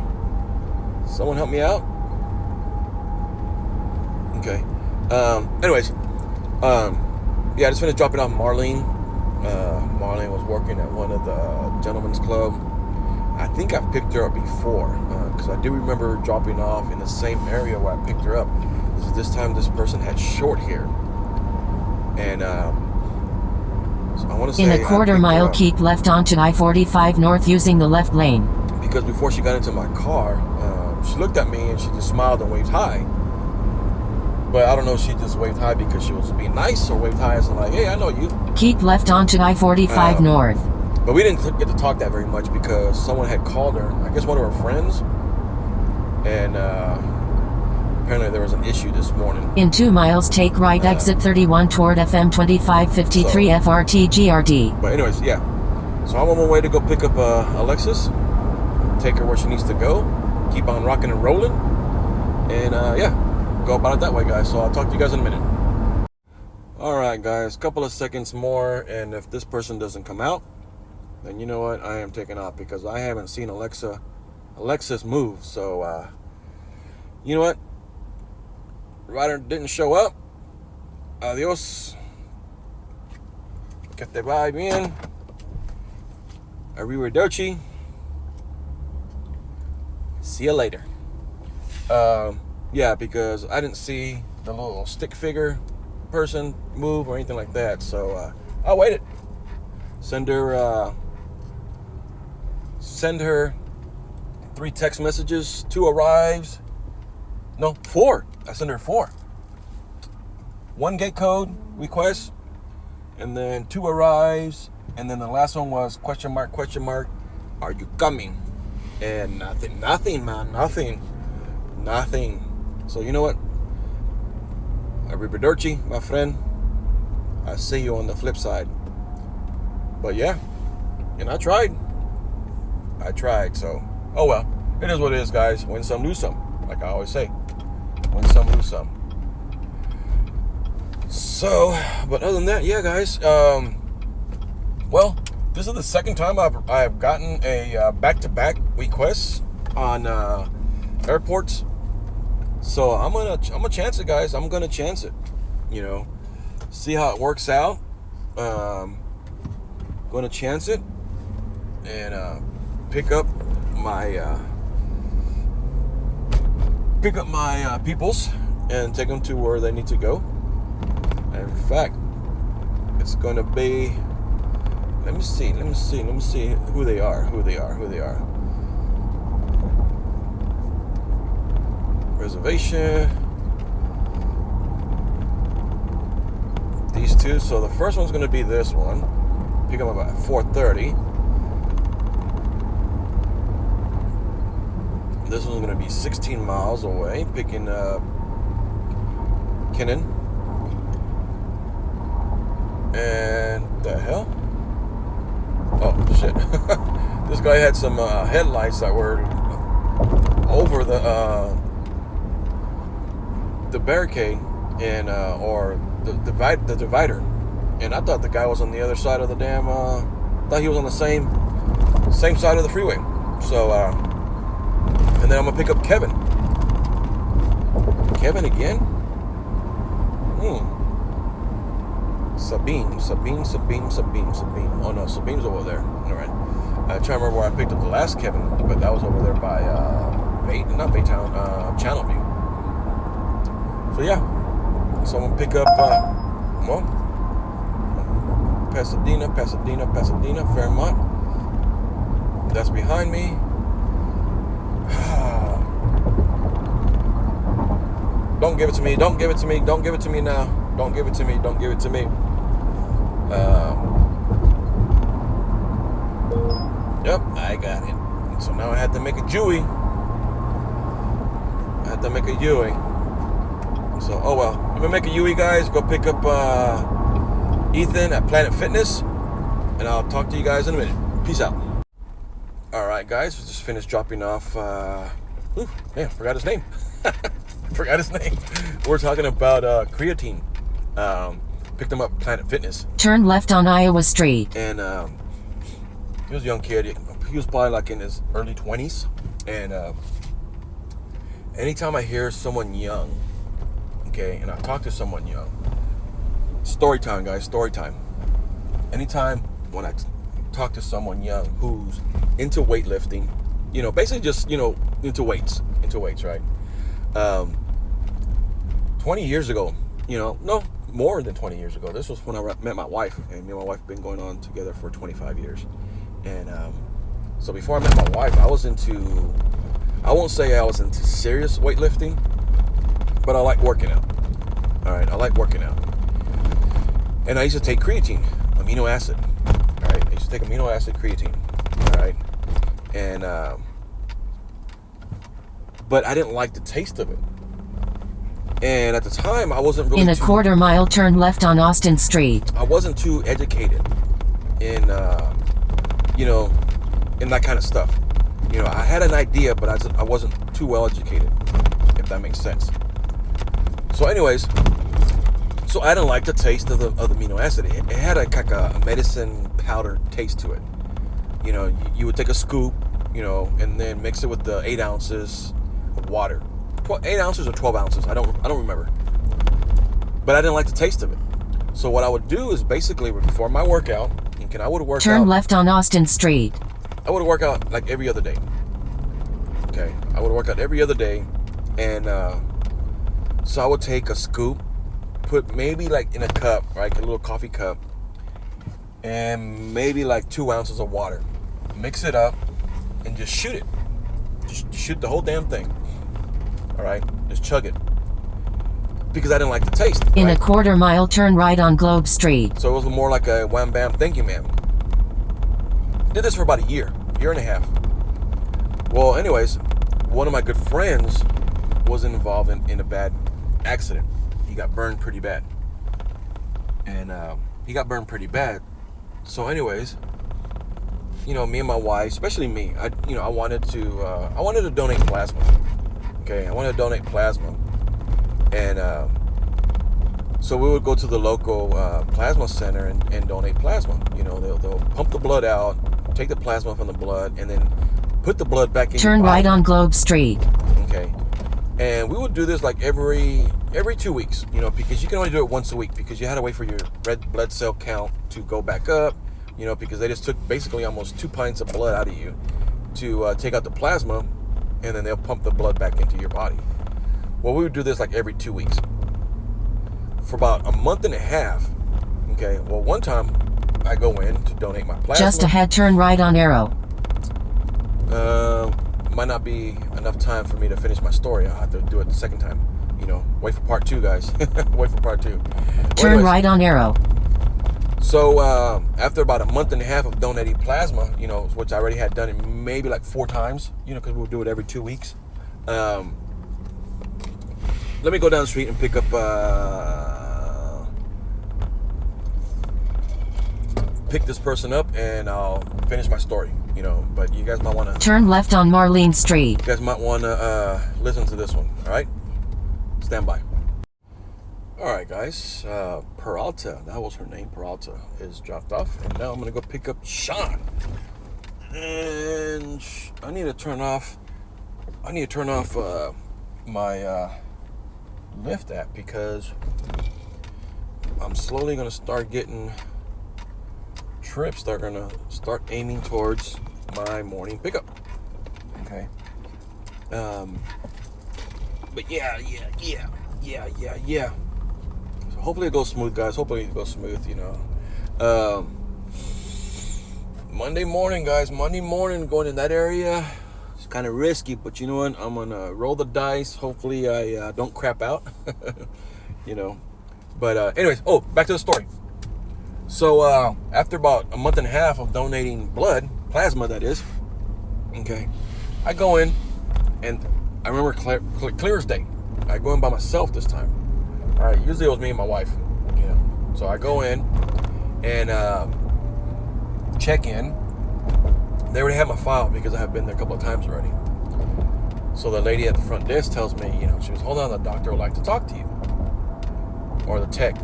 A: Someone help me out? Okay. Anyways, yeah, I just finished dropping off Marlene. Marlene was working at one of the gentlemen's club. I think I've picked her up before, because I do remember dropping off in the same area where I picked her up. This time this person had short hair. And so I want to say,
C: in a quarter mile, keep left onto I-45 North using the left lane.
A: Because before she got into my car, she looked at me and she just smiled and waved hi. But I don't know if she just waved hi because she was being nice, or waved hi as in like, hey, I know you.
C: Keep left onto I-45 North.
A: But we didn't get to talk that very much because someone had called her, I guess one of her friends, and apparently there was an issue this morning.
C: In 2 miles, take right exit 31 toward FM 2553 FRT GRD.
A: But anyways, yeah. So I'm on my way to go pick up Alexis, take her where she needs to go, keep on rocking and rolling, and yeah, go about it that way, guys. So I'll talk to you guys in a minute. Alright, guys, couple of seconds more, and if this person doesn't come out, then you know what, I am taking off, because I haven't seen Alexis move. So you know what, rider didn't show up. Adios, que te vaya bien, arrivederci, see you later. Yeah, because I didn't see the little stick figure person move or anything like that, so I waited. Send her 3 text messages, 2 arrives. No, 4. I sent her 4. 1 gate code request, and then 2 arrives, and then the last one was question mark, are you coming? And nothing, man, nothing. So you know what? Arrivederci, my friend. I see you on the flip side. But yeah, and I tried. So, oh well, it is what it is, guys. Win some, lose some. Like I always say, win some, lose some. So, but other than that, yeah, guys. Well, this is the second time I've gotten a back-to-back request on airports. So I'm gonna chance it, guys. I'm gonna chance it. You know, see how it works out. Gonna chance it and pick up my peoples and take them to where they need to go. In fact, it's going to be. Let me see who they are. Reservation. These two. So the first one's going to be this one. Pick them up at 4:30. This one's going to be 16 miles away. Picking up Kinnan. And the hell? Oh shit! This guy had some headlights that were over the barricade and or the divider, and I thought the guy was on the other side of the damn. Thought he was on the same side of the freeway. So, and then I'm gonna pick up Kevin. Kevin again? Sabine. Oh no, Sabine's over there. All right. I'm trying to remember where I picked up the last Kevin, but that was over there by Baytown, Channelview. So yeah, so I'm gonna pick up Pasadena, Fairmont. That's behind me. Don't give it to me now. Don't give it to me. Yep, I got it. So now I had to make a Dewey. So, oh well. I'm gonna make a Yui, guys. Go pick up Ethan at Planet Fitness, and I'll talk to you guys in a minute. Peace out. All right, guys. We just finished dropping off. Forgot his name. We're talking about creatine. Picked him up at Planet Fitness.
C: Turn left on Iowa Street.
A: And he was a young kid. He was probably like in his early 20s. And anytime I hear someone young, okay, and I talk to someone young, story time, guys, story time. Anytime when I talk to someone young who's into weightlifting, basically just, into weights, right? 20 years ago, no, more than 20 years ago. This was when I met my wife, and me and my wife have been going on together for 25 years. And so before I met my wife, I won't say I was into serious weightlifting, but I like working out. All right, I like working out. And I used to take creatine, amino acid. All right, I used to take amino acid creatine. All right, and but I didn't like the taste of it. And at the time, I wasn't really
C: In a quarter mile, turn left on Austin Street.
A: I wasn't too educated in, in that kind of stuff. I had an idea, but I wasn't too well educated, if that makes sense. So anyways, so I didn't like the taste of the amino acid. It had like a medicine powder taste to it. You would take a scoop, and then mix it with the 8 ounces of water. 8 ounces or 12 ounces, I don't remember. But I didn't like the taste of it. So what I would do is basically before my workout, I would work out.
C: Turn left on Austin Street.
A: I would work out like every other day. Okay, I would work out every other day, and so I would take a scoop, put maybe like in a cup, right, a little coffee cup, and maybe like 2 ounces of water. Mix it up, and just shoot it. Just shoot the whole damn thing. All right, just chug it. Because I didn't like the taste.
C: In
A: right?
C: a quarter mile, turn right on Globe Street.
A: So it was more like a wham bam, thank you, ma'am. Did this for about a year and a half. Well, anyways, one of my good friends was involved in a bad accident. He got burned pretty bad. And So anyways, me and my wife, especially me, I wanted to donate plasma. Okay, I wanted to donate plasma. And so we would go to the local plasma center and donate plasma. They'll pump the blood out, take the plasma from the blood, and then put the blood back in.
C: Turn right on Globe Street.
A: Okay, and we would do this like every 2 weeks. Because you can only do it once a week because you had to wait for your red blood cell count to go back up. Because they just took basically almost 2 pints of blood out of you to take out the plasma, and then they'll pump the blood back into your body. Well, we would do this like every 2 weeks. for about a month and a half. Okay, well, one time I go in to donate my plasma.
C: Just ahead, turn right on Arrow.
A: Might not be enough time for me to finish my story. I'll have to do it the second time. Wait for part 2, guys. Wait for part 2.
C: Turn right on Arrow.
A: So after about a month and a half of donating plasma, which I already had done it maybe like 4 times, because we'll do it every 2 weeks. Let me go down the street and pick up pick this person up, and I'll finish my story. But you guys might want to
C: turn left on Marlene Street.
A: You guys might want to listen to this one. All right, stand by. All right, guys. Peralta, that was her name. Peralta is dropped off, and now I'm gonna go pick up Sean. And I need to turn off my Lyft app, because I'm slowly gonna start getting trips that are gonna start aiming towards my morning pickup. Okay. But yeah. So hopefully it goes smooth, guys. Hopefully it goes smooth. Monday morning, guys. Monday morning, going in that area. It's kind of risky, but you know what? I'm gonna roll the dice. Hopefully I don't crap out. But anyways, back to the story. So after about a month and a half of donating blood, plasma that is, okay, I go in, and I remember clear as day. I go in by myself this time. All right, usually it was me and my wife, So I go in and check in. They already have my file because I have been there a couple of times already. So the lady at the front desk tells me, she was, hold on, the doctor would like to talk to you. Or the tech,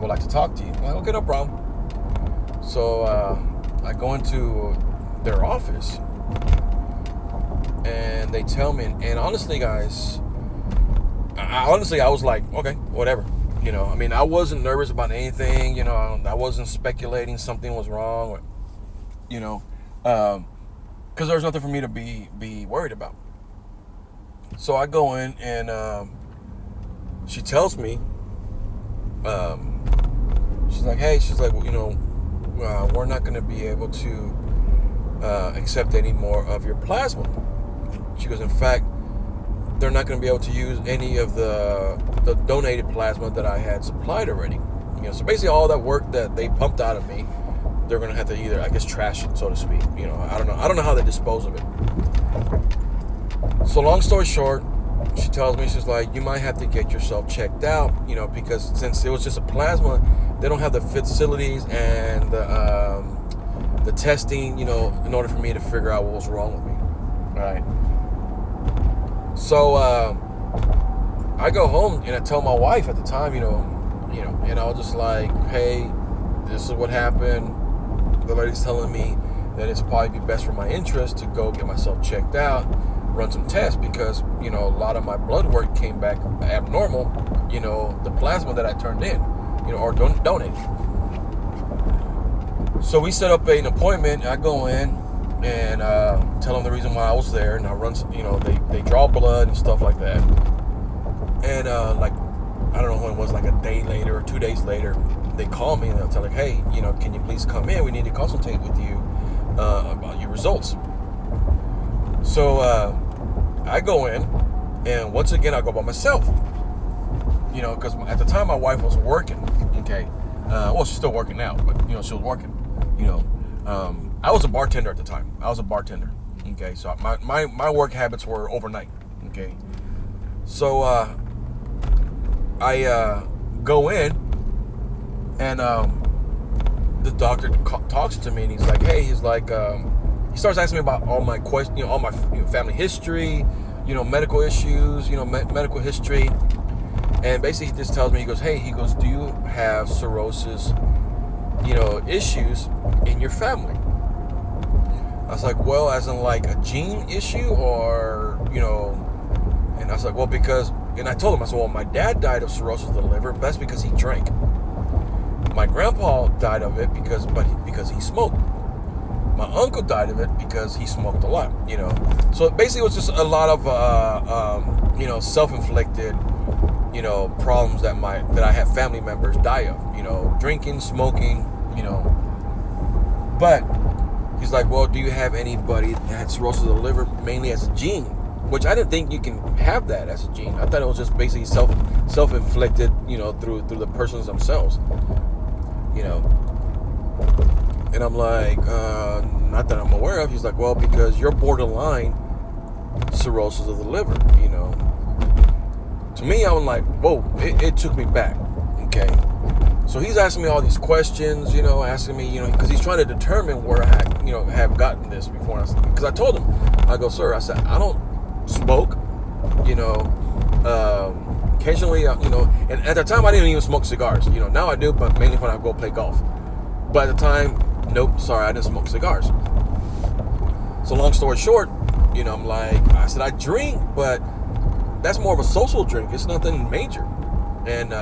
A: would like to talk to you. I'm like, okay, no problem. So I go into their office, and they tell me, and honestly, guys, I was like, okay, whatever. I wasn't nervous about anything. I wasn't speculating something was wrong, because there's nothing for me to be worried about. So I go in, and she tells me, she's like, hey, we're not going to be able to accept any more of your plasma. She goes, in fact, they're not going to be able to use any of the donated plasma that I had supplied already. So basically all that work that they pumped out of me, they're going to have to either, I guess, trash it, so to speak. I don't know how they dispose of it. So long story short, she tells me, she's like, you might have to get yourself checked out, because since it was just a plasma, they don't have the facilities and the testing, in order for me to figure out what was wrong with me. All right. So I go home and I tell my wife at the time, and I was just like, hey, this is what happened. The lady's telling me that it's probably be best for my interest to go get myself checked out, run some tests, because a lot of my blood work came back abnormal, the plasma that I turned in, or donated. So we set up an appointment. I go in and tell them the reason why I was there, and I run some, they draw blood and stuff like that. And I don't know when it was, like a day later or 2 days later, they call me and they'll tell like, hey, can you please come in? We need to consultate with you about your results. So I go in, and once again I go by myself, because at the time my wife was working. Okay, well, she's still working now, but she was working. I was a bartender at the time. Okay, so my work habits were overnight. Okay, so I go in, and the doctor talks to me, and he's like, hey, he starts asking me about all my questions, all my family history, medical issues, medical history. And basically he just tells me, he goes, do you have cirrhosis, issues in your family? I was like, well, as in like a gene issue, or, and I was like, well, and I told him, I said, well, my dad died of cirrhosis of the liver, but that's because he drank. My grandpa died of it because he smoked. My uncle died of it because he smoked a lot, So basically it was just a lot of, self-inflicted problems that I have family members die of, drinking, smoking, but he's like, well, do you have anybody that had cirrhosis of the liver mainly as a gene? Which I didn't think you can have that as a gene. I thought it was just basically self-inflicted, through the persons themselves, And I'm like, not that I'm aware of. He's like, well, because you're borderline cirrhosis of the liver, To me, I was like, whoa, it took me back, okay? So he's asking me all these questions, asking me, because he's trying to determine where I, have gotten this before. Because I told him, I go, sir, I said, I don't smoke, occasionally, and at the time I didn't even smoke cigars, now I do, but mainly when I go play golf. But at the time, nope, sorry, I didn't smoke cigars. So long story short, I'm like, I said, I drink, but that's more of a social drink. It's nothing major. And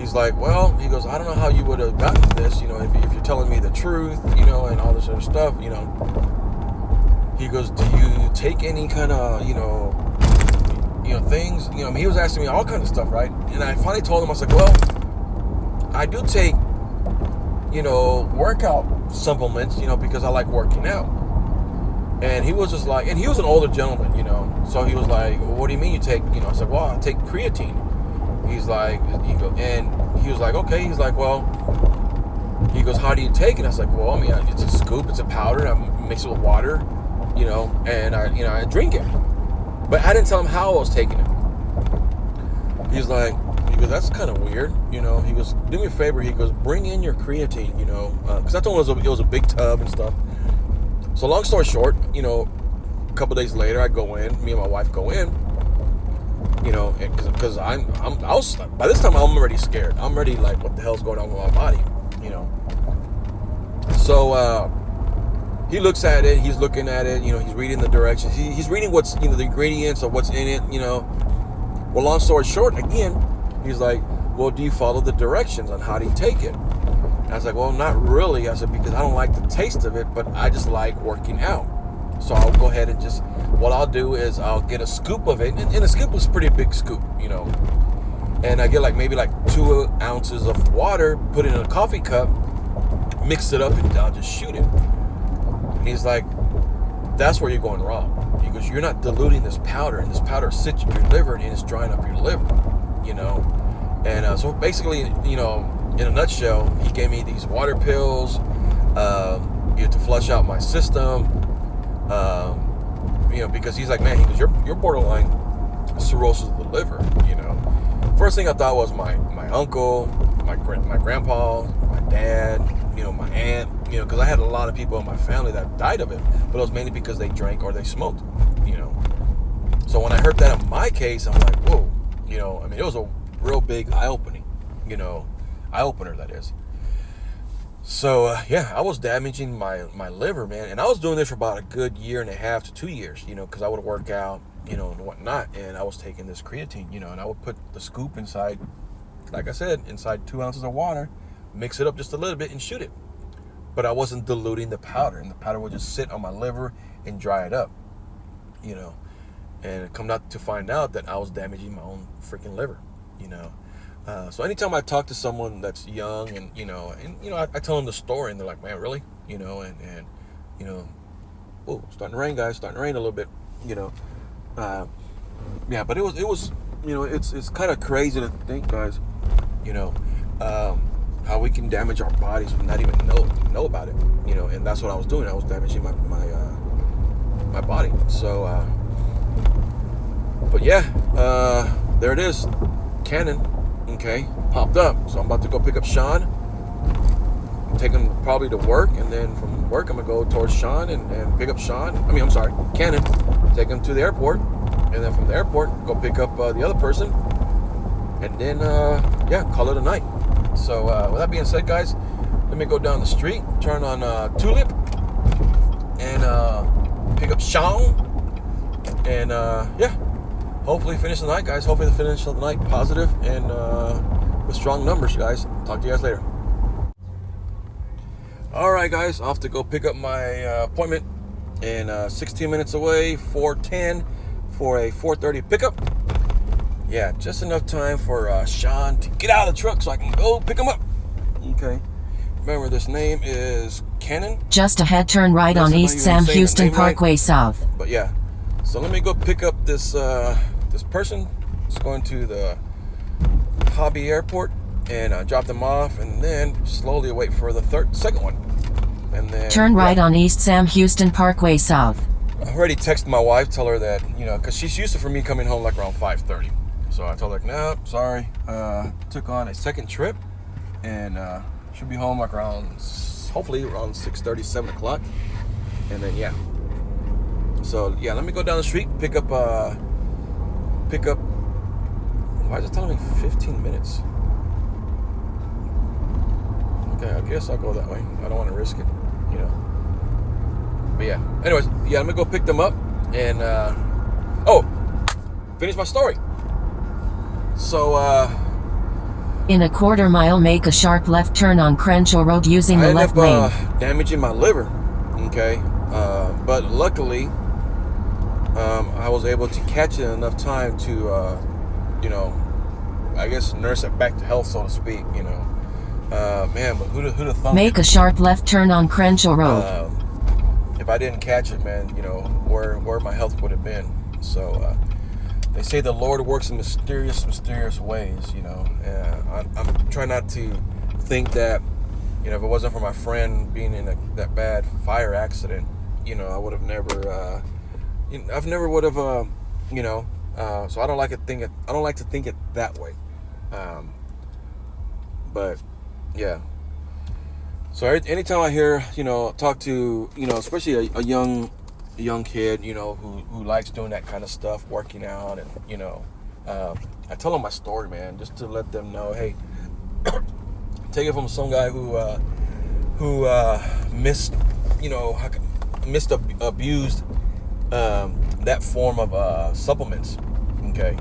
A: he's like, well, he goes, I don't know how you would have gotten this, if you're telling me the truth, and all this other stuff, He goes, do you take any kind of, things? He was asking me all kinds of stuff, right? And I finally told him, I was like, well, I do take, workout supplements, because I like working out. And he was just like, and he was an older gentleman, so he was like, well, what do you mean you take, I said, well, I take creatine. He's like, and he was like, okay. He's like, well, he goes, how do you take it? I was like, well, I mean, it's a scoop, it's a powder, I mix it with water, and I drink it. But I didn't tell him how I was taking it. He goes, that's kind of weird, He goes, do me a favor. He goes, bring in your creatine, because I told him it was a big tub and stuff. So long story short, a couple days later, I go in, me and my wife go in, because I was, by this time I'm already scared. I'm already like, what the hell's going on with my body, So he looks at it, he's looking at it, he's reading the directions, he's reading what's, the ingredients of what's in it, Well, long story short, again, he's like, well, do you follow the directions on how do you take it? And I was like, well, not really. I said, because I don't like the taste of it, but I just like working out. So I'll go ahead and what I'll do is I'll get a scoop of it, and a scoop was a pretty big scoop, and I get maybe 2 ounces of water, put it in a coffee cup, mix it up, and I'll just shoot it. And he's like, that's where you're going wrong. He goes, you're not diluting this powder, and this powder sits in your liver and it's drying up your liver, And so basically, in a nutshell, he gave me these water pills, to flush out my system, because he's like, man, he goes, you're borderline cirrhosis of the liver, First thing I thought was my uncle, my grandpa, my dad, my aunt, because I had a lot of people in my family that died of it, but it was mainly because they drank or they smoked, So when I heard that in my case, I'm like, whoa, it was a real big eye-opener, that is. So, I was damaging my liver, man, and I was doing this for about a good 1.5 to 2 years, because I would work out, and whatnot, and I was taking this creatine, and I would put the scoop inside, like I said, inside 2 ounces of water, mix it up just a little bit and shoot it. But I wasn't diluting the powder, and the powder would just sit on my liver and dry it up, and it come out to find out that I was damaging my own freaking liver, So anytime I talk to someone that's young and, I tell them the story, and they're like, man, really? Whoa, starting to rain, guys, starting to rain a little bit, but it was, it's kind of crazy to think, guys, how we can damage our bodies and not even know about it, and that's what I was doing. I was damaging my body. So, but there it is, Canon. Okay, popped up. So I'm about to go pick up Sean. I'm taking probably to work, and then from work I'm gonna go towards Sean and pick up Cannon, take him to the airport, and then from the airport go pick up the other person, and then call it a night. So with that being said, guys, let me go down the street, turn on Tulip, and pick up Sean, and hopefully finish the night, guys. Hopefully finish the night positive and with strong numbers, guys. Talk to you guys later. All right, guys, off to go pick up my appointment in 16 minutes away, 4:10 for a 4:30 pickup. yeah, just enough time for Sean to get out of the truck so I can go pick him up. Okay. Remember, this name is Cannon.
C: Just ahead, turn right
A: That's
C: on
A: not
C: East
A: even
C: Sam
A: saying the
C: Houston
A: name right.
C: Parkway South.
A: But yeah, so let me go pick up this this person. It's going to the Hobby Airport and drop them off, and then slowly wait for the second one. And then
C: Turn right on East Sam Houston Parkway South.
A: I already texted my wife, tell her that, you know, because she's used to for me coming home like around 5:30. So I told her, no, sorry, took on a second trip, and should be home like around, hopefully around 6:30, 7 o'clock. And then yeah, so yeah, let me go down the street, pick up. Why is it telling me 15 minutes? Okay, I guess I'll go that way. I don't want to risk it, you know. But yeah, anyways, yeah, let me go pick them up and finish my story. So
C: In a quarter mile, make a sharp left turn on Crenshaw Road using the left lane.
A: I ended up damaging my liver. Okay, but luckily, I was able to catch it in enough time to, you know, I guess nurse it back to health, so to speak. You know, man, but who'd have thunk?
C: Make a sharp left turn on Crenshaw Road.
A: If I didn't catch it, man, you know, where my health would have been. So they say the Lord works in mysterious ways. You know, I'm trying not to think that, you know, if it wasn't for my friend being in that bad fire accident, you know, I would have never, I've never would have, you know, so I don't like to think it that way. But yeah. So anytime I hear, you know, talk to, you know, especially a young kid, you know, who likes doing that kind of stuff, working out, and, you know, I tell them my story, man, just to let them know, hey, take it from some guy who abused that form of supplements. Okay,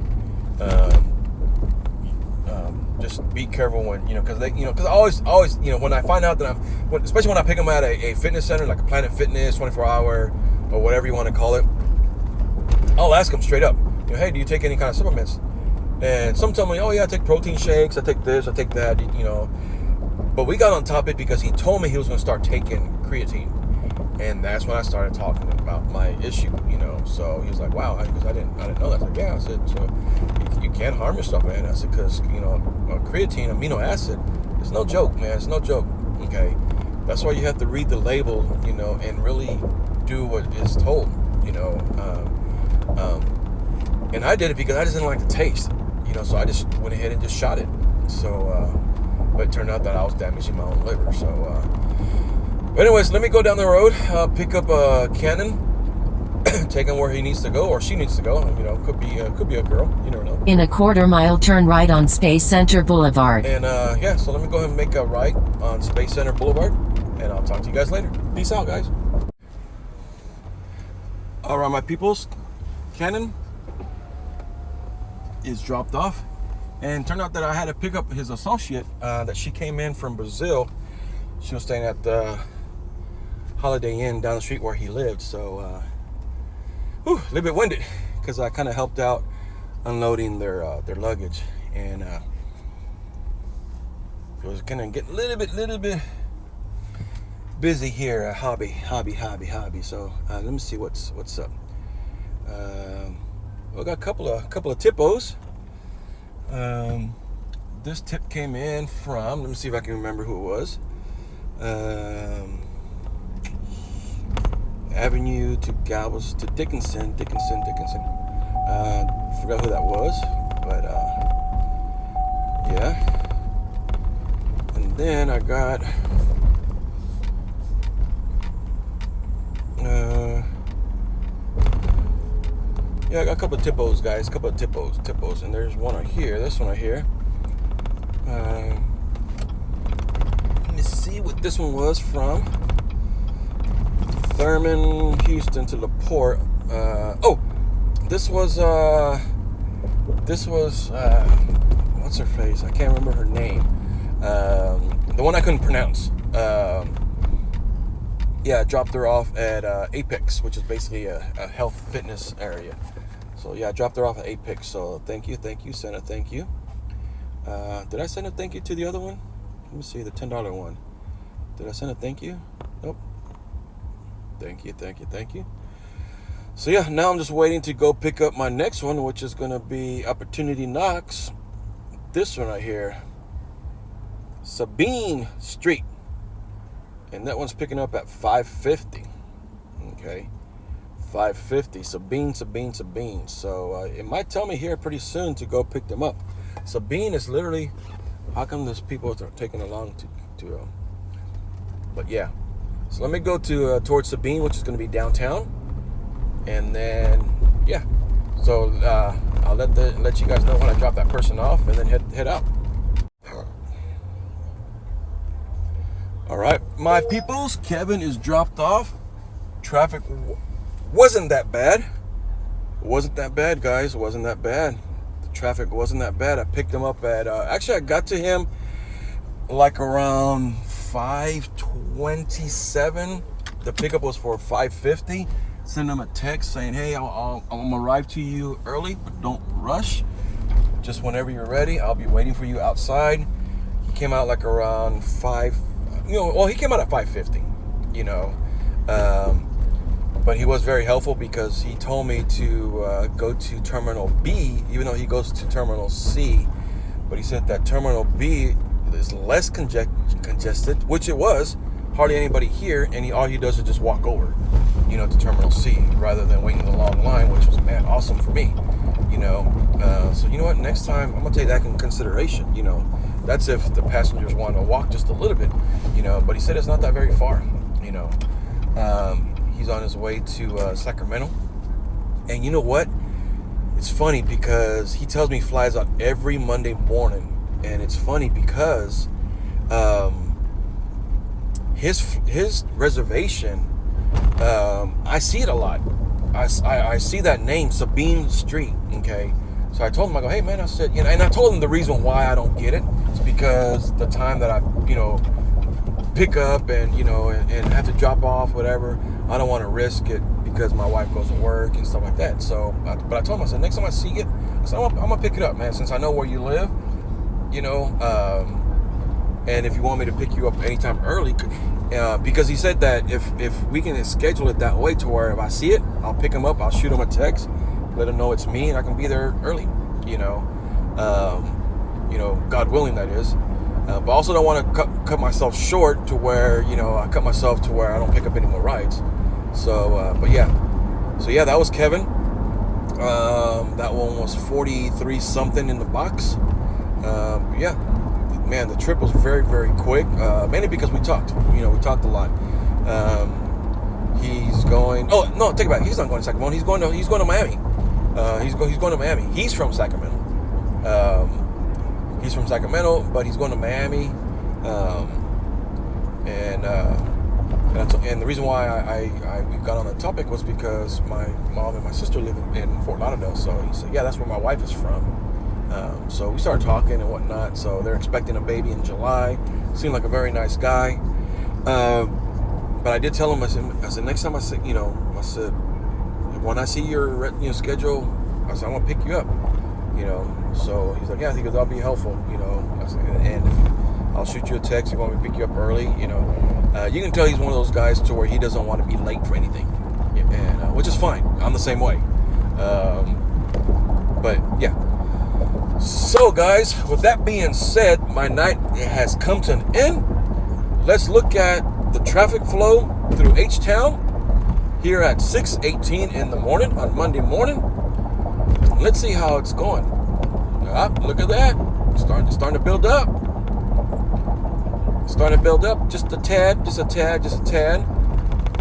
A: just be careful when, you know, because I always, you know, when I find out that especially when I pick them at a fitness center like a Planet Fitness, 24-hour or whatever you want to call it, I'll ask them straight up, you know, hey, do you take any kind of supplements? And some tell me, oh yeah, I take protein shakes, I take this, I take that, you know. But we got on topic because he told me he was going to start taking creatine, and that's when I started talking about my issue, you know. So he was like, "Wow," because I didn't know that. I was like, "Yeah," I said, "So you can't harm yourself, man." I said, "Because, you know, creatine, amino acid, it's no joke, man. It's no joke. Okay, that's why you have to read the label, you know, and really do what is told, you know." And I did it because I just didn't like the taste, you know. So I just went ahead and just shot it. So. But it turned out that I was damaging my own liver. So, but anyways, let me go down the road, pick up Cannon, take him where he needs to go, or she needs to go. You know, could be a girl. You never know.
C: In a quarter mile, turn right on Space Center Boulevard.
A: And yeah, so let me go ahead and make a right on Space Center Boulevard, and I'll talk to you guys later. Peace out, guys. All right, my peoples, Cannon is dropped off. And turned out that I had to pick up his associate that she came in from Brazil. She was staying at the Holiday Inn down the street where he lived. So, a little bit winded because I kind of helped out unloading their luggage, and it was kind of getting a little bit busy here at hobby. So let me see what's up. We got a couple of tippos. This tip came in from, let me see if I can remember who it was. Avenue to Galvez to Dickinson. Forgot who that was, but yeah. And then I got yeah, I got a couple of tippos, guys. A couple of tippos, and there's one right here. This one right here. Let me see what this one was from. Thurman, Houston to LaPorte. This was what's her face? I can't remember her name. The one I couldn't pronounce. Yeah, I dropped her off at Apex, which is basically a health fitness area. So yeah, I dropped her off at Apex. So thank you, Santa, thank you. Did I send a thank you to the other one? Let me see, the $10 one. Did I send a thank you? Nope. Thank you. So yeah, now I'm just waiting to go pick up my next one, which is gonna be Opportunity Knocks. This one right here, Sabine Street, and that one's picking up at 5:50. Okay, 5:50. Sabine. So it might tell me here pretty soon to go pick them up. Sabine is literally. How come there's people that are taking along to but yeah. So let me go to towards Sabine, which is going to be downtown, and then yeah. So I'll let you guys know when I drop that person off, and then head out. All right, my peoples. Kevin is dropped off. Traffic wasn't that bad. Guys. Wasn't that bad. The traffic wasn't that bad. I picked him up at. Actually, I got to him like around 5:27. The pickup was for 5:50. Send him a text saying, "Hey, I'm gonna arrive to you early, but don't rush. Just whenever you're ready, I'll be waiting for you outside." He came out like around 5. He came out at 5:50. But he was very helpful because he told me to go to Terminal B, even though he goes to Terminal C. But he said that Terminal B is less congested, which it was. Hardly anybody here, and all he does is just walk over, to Terminal C rather than waiting the long line, which was awesome for me. So you know what? Next time I'm gonna take that in consideration. That's if the passengers want to walk just a little bit. But he said it's not that very far. He's on his way to Sacramento, and you know what? It's funny because he tells me he flies out every Monday morning, and it's funny because his reservation, I see it a lot. I see that name, Sabine Street. Okay, so I told him, I go, hey man, I said, and I told him the reason why I don't get it is because the time that I pick up and and have to drop off, whatever, I don't want to risk it because my wife goes to work and stuff like that. So but I told him, I said, next time I see it, I said, I'm gonna pick it up, man, since I know where you live, and if you want me to pick you up anytime early, because he said that if we can schedule it that way to where if I see it, I'll pick him up, I'll shoot him a text, let him know it's me, and I can be there early, God willing, that is. But I also don't want to cut myself short to where, I cut myself to where I don't pick up any more rides. So, but yeah. So yeah, that was Kevin. That one was 43 something in the box. Yeah, man, the trip was very, very quick. Mainly because we talked. We talked a lot. He's going. Oh no, take it back. He's not going to Sacramento. He's going to Miami. He's going to Miami. He's from Sacramento. He's from Sacramento, but he's going to Miami. And the reason why we got on the topic was because my mom and my sister live in Fort Lauderdale. So he said, yeah, that's where my wife is from. So we started talking and whatnot. So they're expecting a baby in July. Seemed like a very nice guy. But I did tell him, I said, next time I said, when I see your schedule, I said, I'm gonna pick you up. So he's like, yeah, I think that'll be helpful. I said, and if I'll shoot you a text. You want me to pick you up early? You can tell he's one of those guys to where he doesn't want to be late for anything, and which is fine. I'm the same way. But yeah. So guys, with that being said, my night has come to an end. Let's look at the traffic flow through H-Town here at 6:18 in the morning on Monday morning. Let's see how it's going. Look at that. Starting to build up. Starting to build up just a tad.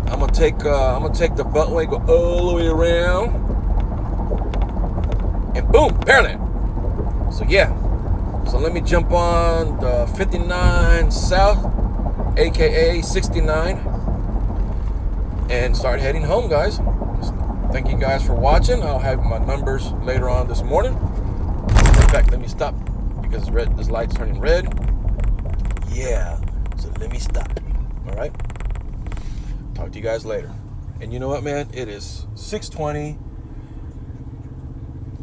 A: I'm gonna take the Beltway, go all the way around, and boom, Pearland. So yeah. So let me jump on the 59 South, aka 69, and start heading home, guys. Thank you guys for watching. I'll have my numbers later on this morning. In fact, let me stop because this light's turning red. Yeah, so let me stop. All right. Talk to you guys later. And you know what, man? It is 6:20.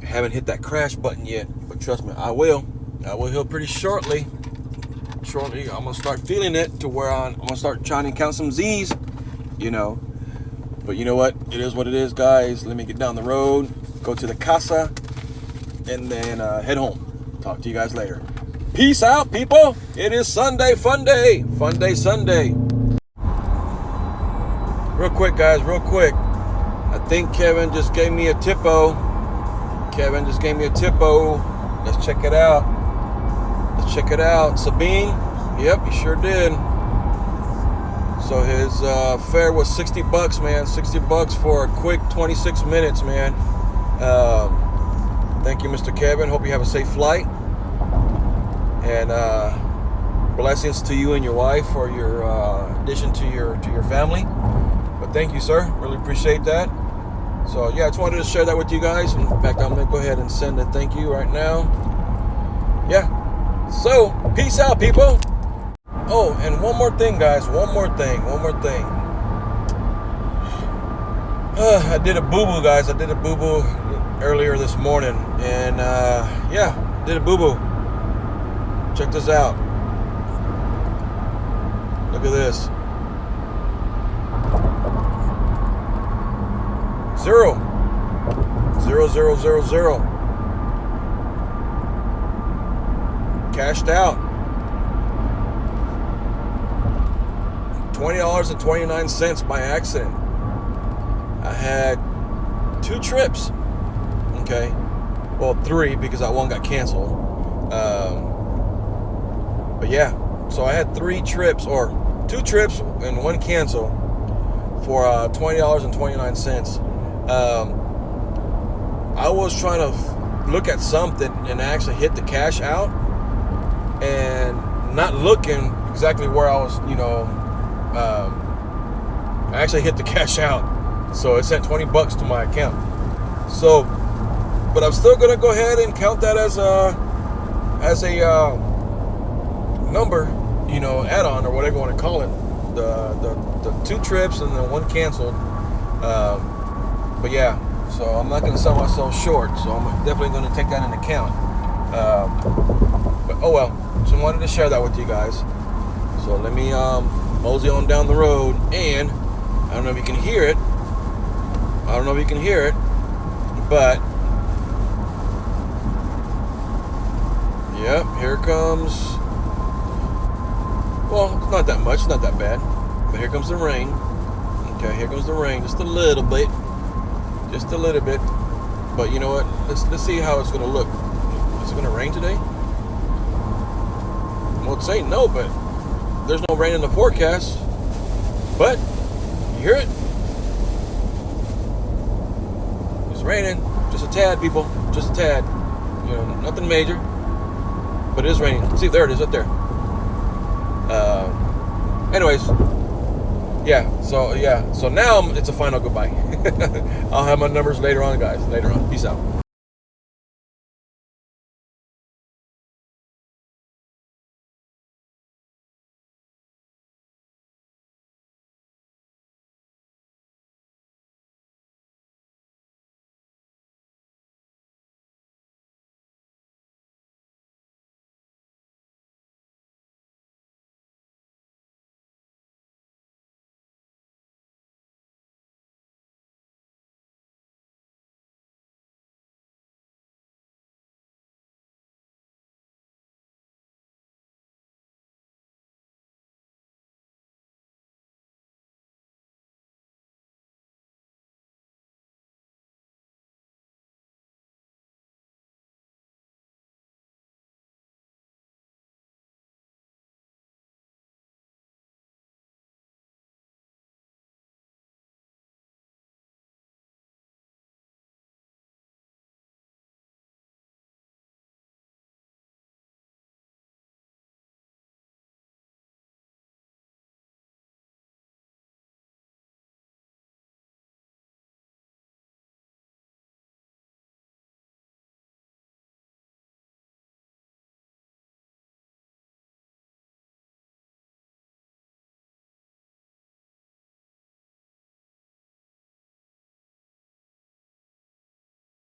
A: haven't hit that crash button yet, but trust me, I will here pretty shortly. I'm gonna start feeling it to where I'm gonna start trying to count some Z's, you know. But you know what? It is what it is, guys. Let me get down the road, go to the casa, and then head home. Talk to you guys later. Peace out, people. It is Sunday, Funday. Funday, Sunday. Real quick, guys, real quick. I think Kevin just gave me a tippo. Let's check it out. Sabine? Yep, he sure did. So his fare was $60, man. $60 for a quick 26 minutes, man. Thank you, Mr. Kevin. Hope you have a safe flight. And blessings to you and your wife for your addition to your family. But thank you, sir. Really appreciate that. So yeah, I just wanted to share that with you guys. In fact, I'm gonna go ahead and send a thank you right now. Yeah. So peace out, people. Oh, and one more thing, guys. One more thing. I did a boo-boo, guys. Earlier this morning, and did a boo-boo. Check this out. Look at this. 0. Cashed out. $20.29 by accident. I had 2 trips. Okay. Well, 3 because that one got canceled. But yeah, so I had 3 trips, or 2 trips and 1 cancel for $20.29. I was trying to look at something and actually hit the cash out, and not looking exactly where I was, I actually hit the cash out, so it sent $20 to my account. So, but I'm still gonna go ahead and count that as a number, add-on or whatever you want to call it. The 2 trips and the 1 canceled. But yeah, so I'm not gonna sell myself short. So I'm definitely gonna take that into account. But oh well. So I wanted to share that with you guys. So let me mosey on down the road, and I don't know if you can hear it. But yep, here comes. Well, it's not that much, it's not that bad. But here comes the rain. Okay, here comes the rain, just a little bit. But you know what? Let's see how it's gonna look. Is it gonna rain today? Well, it's saying no, but there's no rain in the forecast. But you hear it? It's raining, just a tad, people, just a tad. Nothing major, but it is raining. See, there it is, up there. Anyways, so now it's a final goodbye. I'll have my numbers later on, guys. Later on. Peace out.